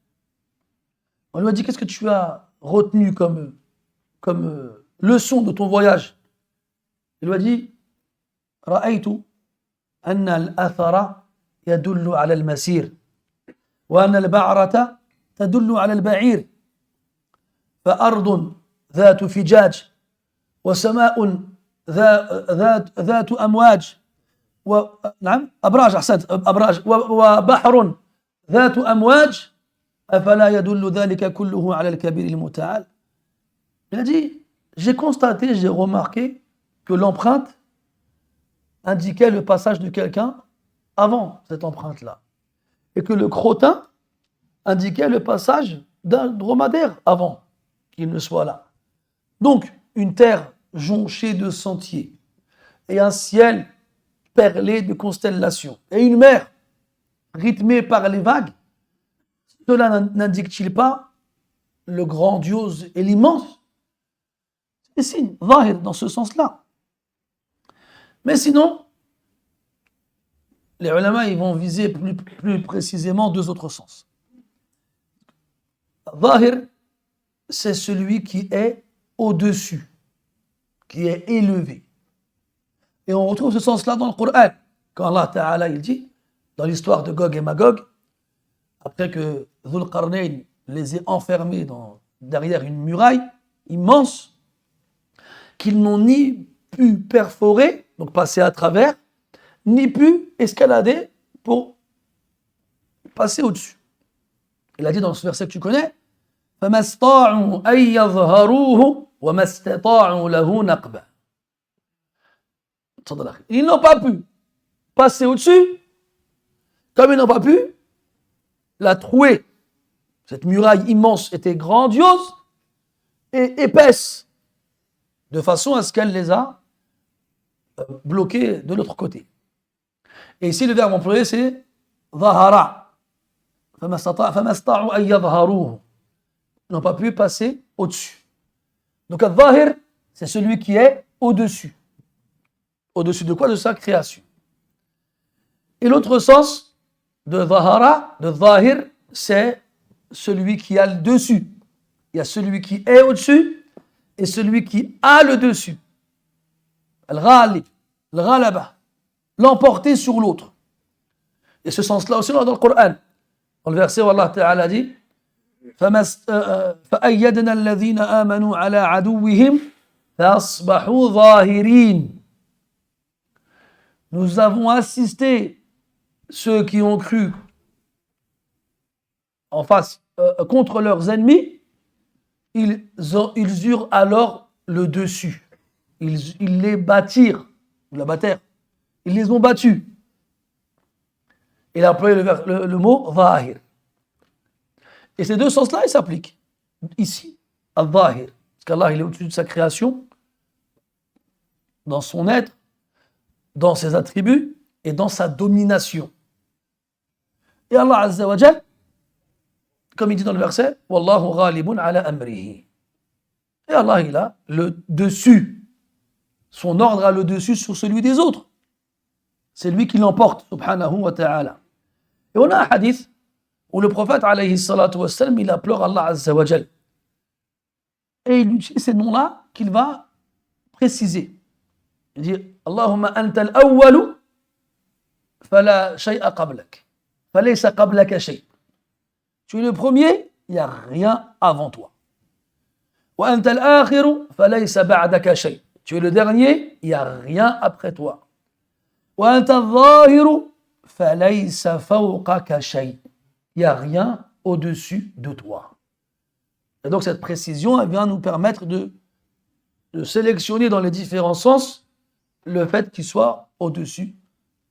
On lui a dit, qu'est-ce que tu as retenu comme leçon de ton voyage? Il lui a dit, Ra'aytu anna al-athara yadullu ala al-masir wa anna al-ba'rata tadullu ala al-ba'ir fa ardun dhatu fijaj wa sama'un ذات أمواج نعم أبراج أحسنت أبراج وبحر ذات أمواج أفلا يدل ذلك كله على الكبير المتعال. Il a dit, j'ai constaté, j'ai remarqué que l'empreinte indiquait le passage de quelqu'un avant cette empreinte-là et que le crottin indiquait le passage d'un dromadaire avant qu'il ne soit là. Donc, une terre jonché de sentiers, et un ciel perlé de constellations, et une mer rythmée par les vagues, cela n'indique-t-il pas le grandiose et l'immense? C'est signe, zahir, dans ce sens-là. Mais sinon, les ulama ils vont viser plus précisément deux autres sens. Zahir, c'est celui qui est au-dessus, qui est élevé. Et on retrouve ce sens-là dans le Coran. Quand Allah Ta'ala il dit, dans l'histoire de Gog et Magog, après que Dhul Qarnayn les ait enfermés derrière une muraille immense, qu'ils n'ont ni pu perforer, donc passer à travers, ni pu escalader pour passer au-dessus. Il a dit dans ce verset que tu connais, فَمَا اسْطَاعُوا أَن يَظْهَرُوهُ وَمَا اسْتَطَاعُوا لَهُ نَقْبًا. Ils n'ont pas pu passer au-dessus, comme ils n'ont pas pu la trouer. Cette muraille immense était grandiose et épaisse, de façon à ce qu'elle les a bloqués de l'autre côté. Et ici, le verbe employé, c'est ظَهَرَ. فَمَا اسْطَاعُوا أَن يَظْهَرُوهُ. Ils n'ont pas pu passer au-dessus. Donc, al-Zahir, c'est celui qui est au-dessus. Au-dessus de quoi? De sa création. Et l'autre sens de Zahara, de Zahir, c'est celui qui a le dessus. Il y a celui qui est au-dessus et celui qui a le dessus. Al-Ghalib, al-Ghalaba, l'emporter sur l'autre. Et ce sens-là aussi dans le Coran. Dans le verset où Allah Ta'ala dit فَأَيَّدْنَا الَّذِينَ آمَنُوا عَلَى عَدُوِّهِمْ فَأَصْبَحُوا ظَاهِرِينَ. Nous avons assisté ceux qui ont cru en face contre leurs ennemis, ils eurent alors le dessus. Ils les battirent, ou la battèrent. Ils les ont battus. Il a employé le mot zahir. Et ces deux sens-là, ils s'appliquent. Ici, al-zahir. Parce qu'Allah, il est au-dessus de sa création, dans son être, dans ses attributs et dans sa domination. Et Allah Azza wa Jal, comme il dit dans le verset, Wallahu ghalibun ala amrihi. Et Allah, il a le dessus. Son ordre a le dessus sur celui des autres. C'est lui qui l'emporte, subhanahu wa ta'ala. Et on a un hadith où le prophète, alayhi salatu wa sallam, il implore Allah Azza wa Jal. Et il utilise ces noms-là qu'il va préciser. Il dit, Allahumma anta al-awwalu, fala shay'a qablak. Falaysa qablaka shay'. Tu es le premier, il n'y a rien avant toi. Wa anta al-akhiru, falaysa ba'daka shay'. Tu es le dernier, il n'y a rien après toi. Wa anta al-zahiru, falaysa fawqaka shay'. Il n'y a rien au-dessus de toi. Et donc cette précision, elle vient nous permettre de sélectionner dans les différents sens le fait qu'il soit au-dessus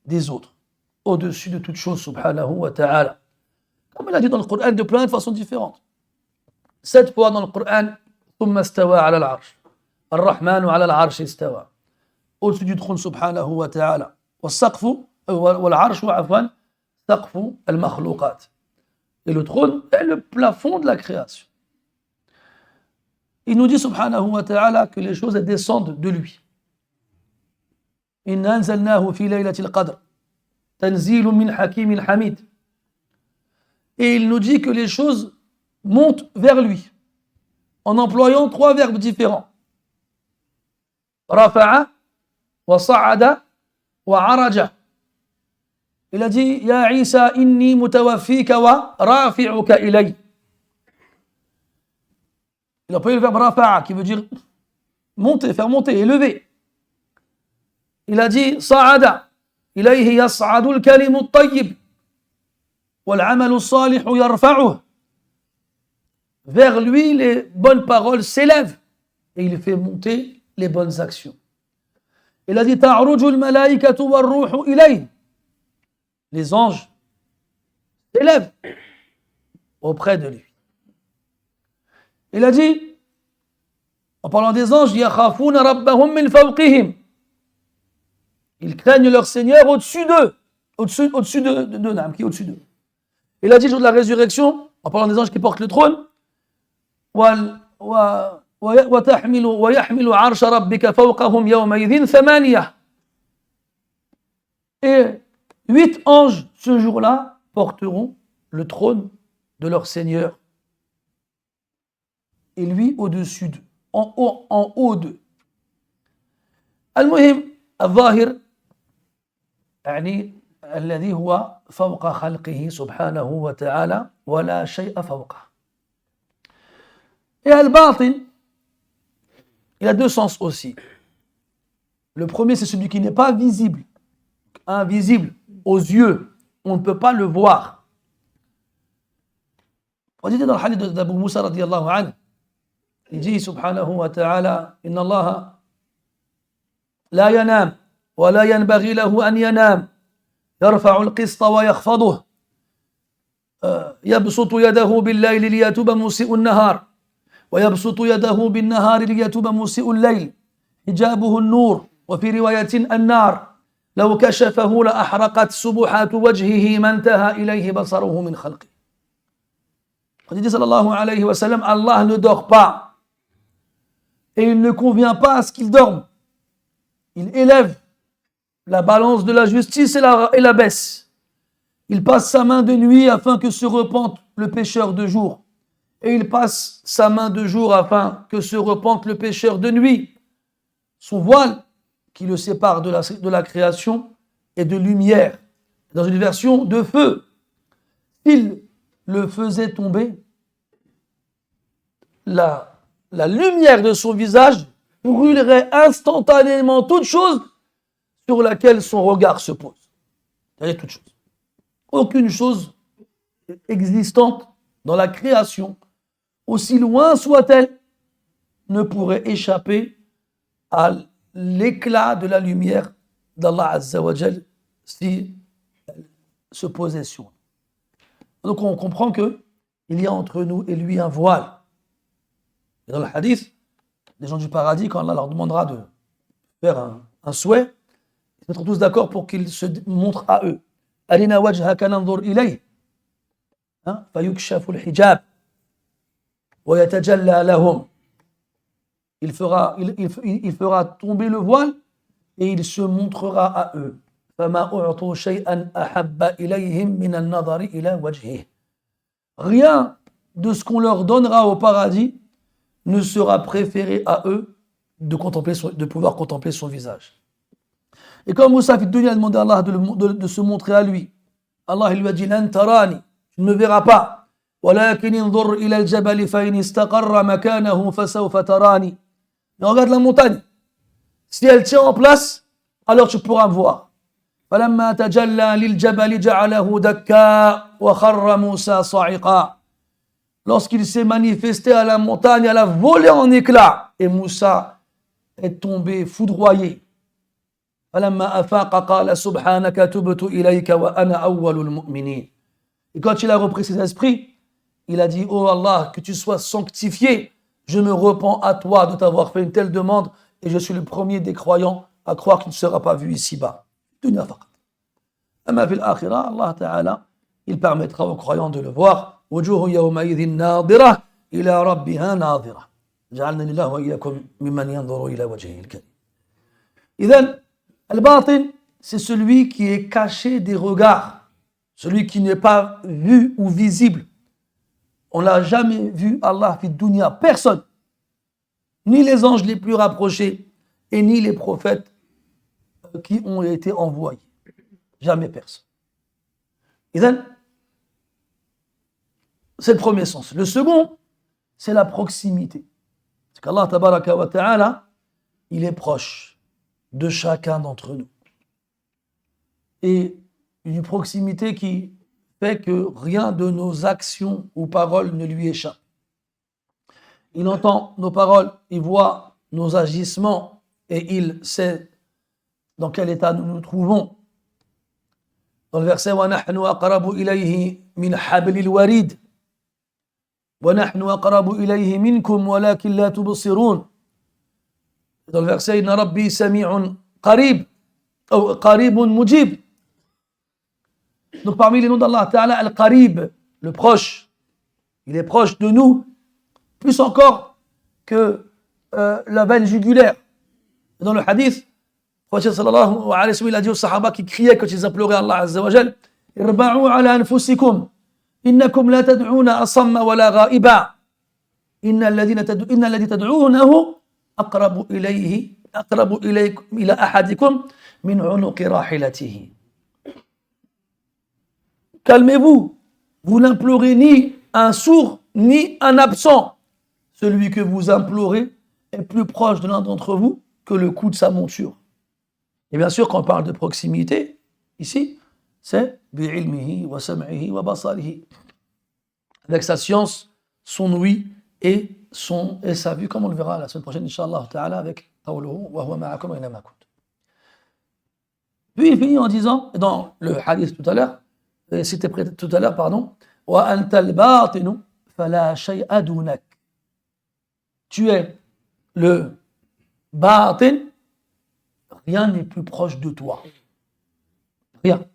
des autres, au-dessus de toute chose, subhanahu wa ta'ala. Comme il a dit dans le Coran de plein de façons différentes. 7 fois dans le Coran, ثم استوى على العرش. الرحمن على العرش استوى. Au-dessus du trône, subhanahu wa ta'ala. والسقف والعرش عفوا سقف المخلوقات. Et le trône est le plafond de la création. Il nous dit, subhanahu wa ta'ala, que les choses elles descendent de lui. إِنَّا أَنزَلْنَاهُ فِي لَيْلَةِ الْقَدْرِ تَنزِيلٌ مِّنْ حَكِيمٍ حَمِيدٍ. Et il nous dit que les choses montent vers lui en employant 3 verbes différents. رَفَعَ وَصَعَدَ وَعَرَجَ. Il a dit Ya Isa inni mutawaffika wa rafi'uka ilay. Il a employé le verbe rafa'a qui veut dire monter, faire monter, élever. Il a dit Sa'ada ilayhi yas'adu al-kalimu at-tayyib wal 'amalu as-salihu yarfa'uhu. Vers lui les bonnes paroles s'élèvent et il fait monter les bonnes actions. Il a dit Ta'ruju al-malaikatu war-ruhu ilayhi. Les anges s'élèvent auprès de lui. Il a dit, en parlant des anges, يَخَافُونَ رَبَّهُمْ مِنْ فَوْقِهِمْ. Ils craignent leur Seigneur au-dessus d'eux, au-dessus d'eux, qui est au-dessus d'eux. Il a dit, le jour de la résurrection, en parlant des anges qui portent le trône, وَيَحْمِلُ عَرْشَ رَبِّكَ فَوْقَهُمْ يَوْمَئِذٍ ثَمَانِيَةٌ. Et 8 anges, ce jour-là, porteront le trône de leur Seigneur. Et lui au-dessus d'eux, en haut d'eux. Al-Muhim, al-Zahir, يعني الذي هو فوق خلقه سبحانه وتعالى ولا شيء فوقه. Et al-Batin, il a 2 sens aussi. Le premier, c'est celui qui n'est pas visible. invisible aux yeux. On ne peut pas le voir. On dit dans le hadith d'Abu Moussa radiyallahu anhu, il dit subhanahu wa ta'ala, Inna Allah la yanam wa la yanbaghi lahu an yanam, yarfa'u al-qista wa yakhfaduh, yabsutu yadahu bil-layli liyatuba musi'u an-nahar, wa yabsutu yadahu bin-nahari liyatuba musi'u al-layl, hijabuhu an-nur, wa fi riwayatin an-nar, لو كشفه لأحرقت سبحات وجهه ما انتهى إليه بصره من خلقه. Quand il dit sallallahu alayhi wa sallam, Allah ne dort pas et il ne convient pas à ce qu'il dorme. Il élève la balance de la justice et la baisse. Il passe sa main de nuit afin que se repente le pécheur de jour. Et il passe sa main de jour afin que se repente le pécheur de nuit. Son voile qui le sépare de la création et de lumière. Dans une version de feu. S'il le faisait tomber, la lumière de son visage brûlerait instantanément toute chose sur laquelle son regard se pose. C'est-à-dire toute chose. Aucune chose existante dans la création, aussi loin soit-elle, ne pourrait échapper à l'éclat de la lumière d'Allah Azza wa Jal si elle se posait sur nous. Donc on comprend qu'il y a entre nous et lui un voile. Et dans le hadith, les gens du paradis, quand Allah leur demandera de faire un souhait, ils se mettront tous d'accord pour qu'ils se montrent à eux. Arina wajhaka nanzur ilayh, fayukshafu al-hijab wa yatajalla lahum. Il fera tomber le voile et il se montrera à eux. Rien de ce qu'on leur donnera au paradis ne sera préféré à eux de pouvoir contempler son visage. Et quand Moussa fit dunya a demandé à Allah de se montrer à lui, Allah lui a dit Lan tarani, tu ne me verras pas. Walakin inzur ila al-jabal fa in istaqarra makanahu fasawfa tarani. Mais regarde la montagne. Si elle tient en place, alors tu pourras me voir. فلما تجلى للجبل جعله دكا وخر موسى صاعقا. Lorsqu'il s'est manifesté à la montagne, elle a volé en éclats et Moussa est tombé foudroyé. فلما أفاق قال سبحانك تبت إليك وأنا أول المؤمنين. Et quand il a repris ses esprits, il a dit oh Allah, que tu sois sanctifié. Je me repens à toi de t'avoir fait une telle demande et je suis le premier des croyants à croire qu'il ne sera pas vu ici-bas. Dunya faqat. Amma fil akhirah, Allah Ta'ala, il permettra aux croyants de le voir. Wujuhu yawmaidhin nadira ila rabbiha nadira. Ja'alna lillah wa iyyakum mimman yanzuru ila wajhihi al-karim. Idhan, al-batin, c'est celui qui est caché des regards, celui qui n'est pas vu ou visible. On n'a jamais vu Allah fi dunya, personne, ni les anges les plus rapprochés et ni les prophètes qui ont été envoyés. Jamais personne. Et donc, c'est le premier sens. Le second, c'est la proximité. C'est qu'Allah tabaraka wa ta'ala, il est proche de chacun d'entre nous. Et une proximité qui fait que rien de nos actions ou paroles ne lui échappe. Il entend nos paroles, il voit nos agissements et il sait dans quel état nous nous trouvons. Dans le verset وَنَحْنُ أَقْرَبُ إِلَيْهِ مِنْ حَبْلِ الْوَرِيدِ وَنَحْنُ أَقْرَبُ إِلَيْهِ مِنْكُمْ وَلَكِنْ لَا تُبْصِرُونَ. Dans le verset إِنَّ رَبِّي سَمِيعٌ قَرِيبٌ أو قَرِيبٌ مُجِيبٌ. Donc parmi les noms d'Allah Ta'ala, Al-Qarib, le proche, il est proche de nous, plus encore que la veine jugulaire. Dans le hadith, le prophète sallallahu alayhi wa sallam, il a dit aux sahaba qui criaient quand ils imploraient Allah Azza wa Jal, Irba'u ala anfusikum, innakum la tad'una asamma wa la ghaiba, inna alladhi tad'unahu aqrabu ilaykum ila ahadikum min unuqi rahilatihi. Calmez-vous, vous n'implorez ni un sourd ni un absent. Celui que vous implorez est plus proche de l'un d'entre vous que le coup de sa monture. Et bien sûr, quand on parle de proximité, Ici, c'est bi'ilmihi wa sam'ihi wa basarihi. Avec sa science, son ouïe et sa vue, comme on le verra la semaine prochaine, Inch'Allah ta'ala, avec qawluhu wa huwa ma'akum ayna ma kuntum. Puis il finit en disant, dans le hadith tout à l'heure, c'était tout à l'heure, pardon, wa anta al-batinu fala shay'a dunak. Tu es le batin, rien n'est plus proche de toi. Rien.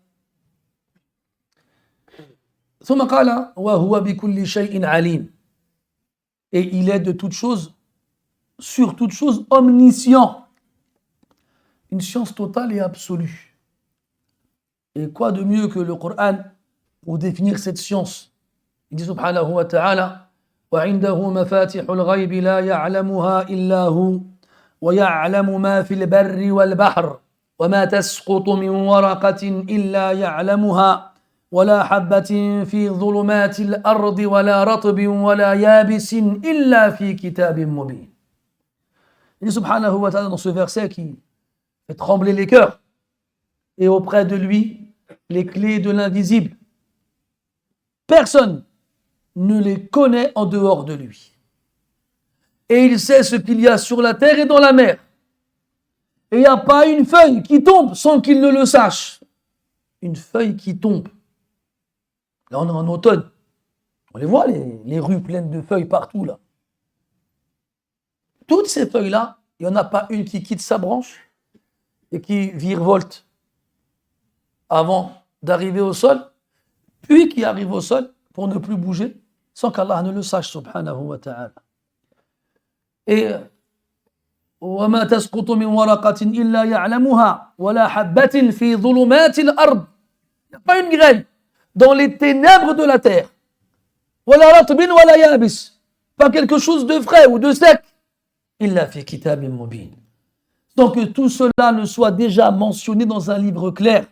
ثم قال وهو بكل شيء عليم. Et il est de toutes choses, sur toutes choses, omniscient. Une science totale et absolue. Et quoi de mieux que le Coran pour définir cette science? Il dit subhanahu wa ta'ala وعنده مفاتح الغيب لا يعلمها إلا هو ويعلم ما في البر والبحر وما تسقط من ورقة إلا يعلمها ولا حبة في ظلمات الأرض ولا رطب ولا يابس إلا في كتاب مبين. Il dit subhanahu wa ta'ala dans ce verset qui fait trembler les cœurs, et auprès de lui les clés de l'invisible. Personne ne les connaît en dehors de lui. Et il sait ce qu'il y a sur la terre et dans la mer. Et il n'y a pas une feuille qui tombe sans qu'il ne le sache. Une feuille qui tombe. Là, on est en automne. On les voit, les rues pleines de feuilles partout, là. Toutes ces feuilles-là, il n'y en a pas une qui quitte sa branche et qui virevolte avant d'arriver au sol, puis qui arrive au sol pour ne plus bouger sans qu'Allah ne le sache, subhanahu wa ta'ala. Et وَمَا تَسْقُطُ مِنْ وَرَقَةٍ إِلَّا يَعْلَمُهَا وَلَا حَبَّةٍ فِي ظُلُمَاتِ الْأَرْضِ. Il n'y a pas une graine dans les ténèbres de la terre. وَلَا رَطْبٍ وَلَا يَابِسٍ. Pas quelque chose de frais ou de sec. إِلَّا فِي كِتَابٍ مُبِينٍ. Sans que tout cela ne soit déjà mentionné dans un livre clair.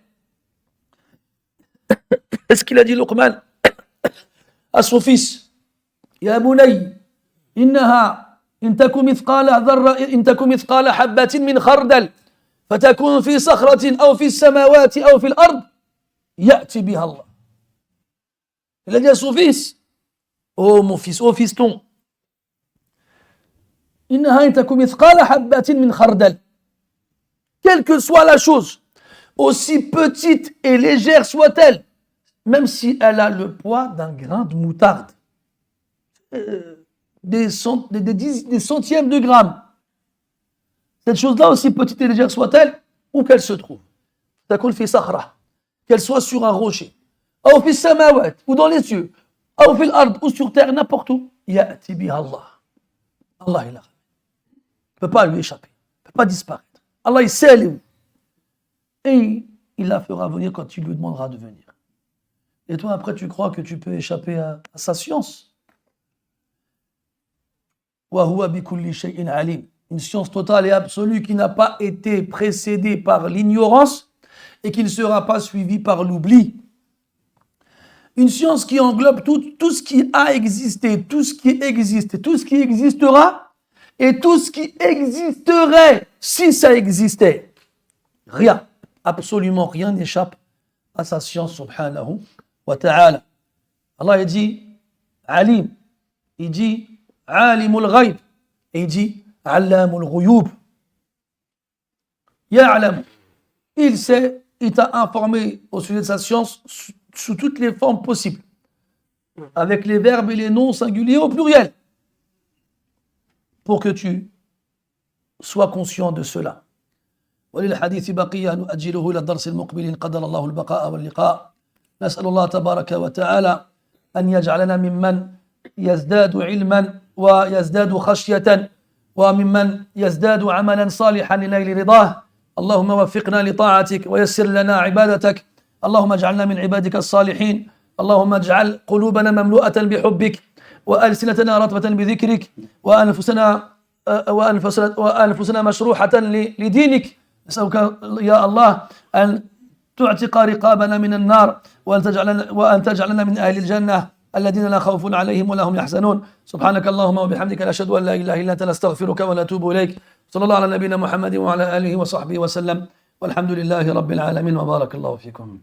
Est-ce qu'il a dit Luqman à son fils? Ya bunay, innaha in taku mithqala dharra in taku mithqala habatin min khardal fatakun fi sakhratin aw fi as-samawati aw fi al-ard ya'ti biha Allah. Il a dit à son fils: oh mon fils, oh fiston, innaha in taku mithqala habatin min khardal. Quelle que soit la chose, aussi petite et légère soit-elle, même si elle a le poids d'un grain de moutarde, des centièmes de grammes, cette chose-là, aussi petite et légère soit-elle, où qu'elle se trouve, qu'elle soit sur un rocher, ou dans les cieux, ou sur terre, n'importe où, ya'ti biha Allah. Allah, il la ramène. Il ne peut pas lui échapper, il ne peut pas disparaître. Allah, il sait elle est où. Et il la fera venir quand il lui demandera de venir. Et toi, après, tu crois que tu peux échapper à sa science. Wa huwa bi kulli shay'in alim. Une science totale et absolue qui n'a pas été précédée par l'ignorance et qui ne sera pas suivie par l'oubli. Une science qui englobe tout ce qui a existé, tout ce qui existe, tout ce qui existera et tout ce qui existerait si ça existait. Rien, absolument rien n'échappe à sa science, subhanahu wa ta'ala. Allah, il dit alim, il dit alimul ghayb, et il dit allamul ghuyub. Ya'lam, il sait, il t'a informé au sujet de sa science sous toutes les formes possibles, avec les verbes et les noms singuliers au pluriel, pour que tu sois conscient de cela. وللحديث بقية نؤجله إلى الدرس المقبل إن قدر الله البقاء واللقاء. نسأل الله تبارك وتعالى أن يجعلنا ممن يزداد علما ويزداد خشية وممن يزداد عملا صالحا لنيل رضاه. اللهم وفقنا لطاعتك ويسر لنا عبادتك. اللهم اجعلنا من عبادك الصالحين. اللهم اجعل قلوبنا مملوءة بحبك وألسنتنا رطبة بذكرك وأنفسنا مشروحة لدينك. نسألك يا الله أن تعتق رقابنا من النار وأن تجعلنا من أهل الجنة الذين لا خوف عليهم ولا هم يحزنون. سبحانك اللهم وبحمدك نشهد أن لا إله إلا أنت نستغفرك ونتوب إليك. صلى الله على نبينا محمد وعلى آله وصحبه وسلم والحمد لله رب العالمين وبارك الله فيكم.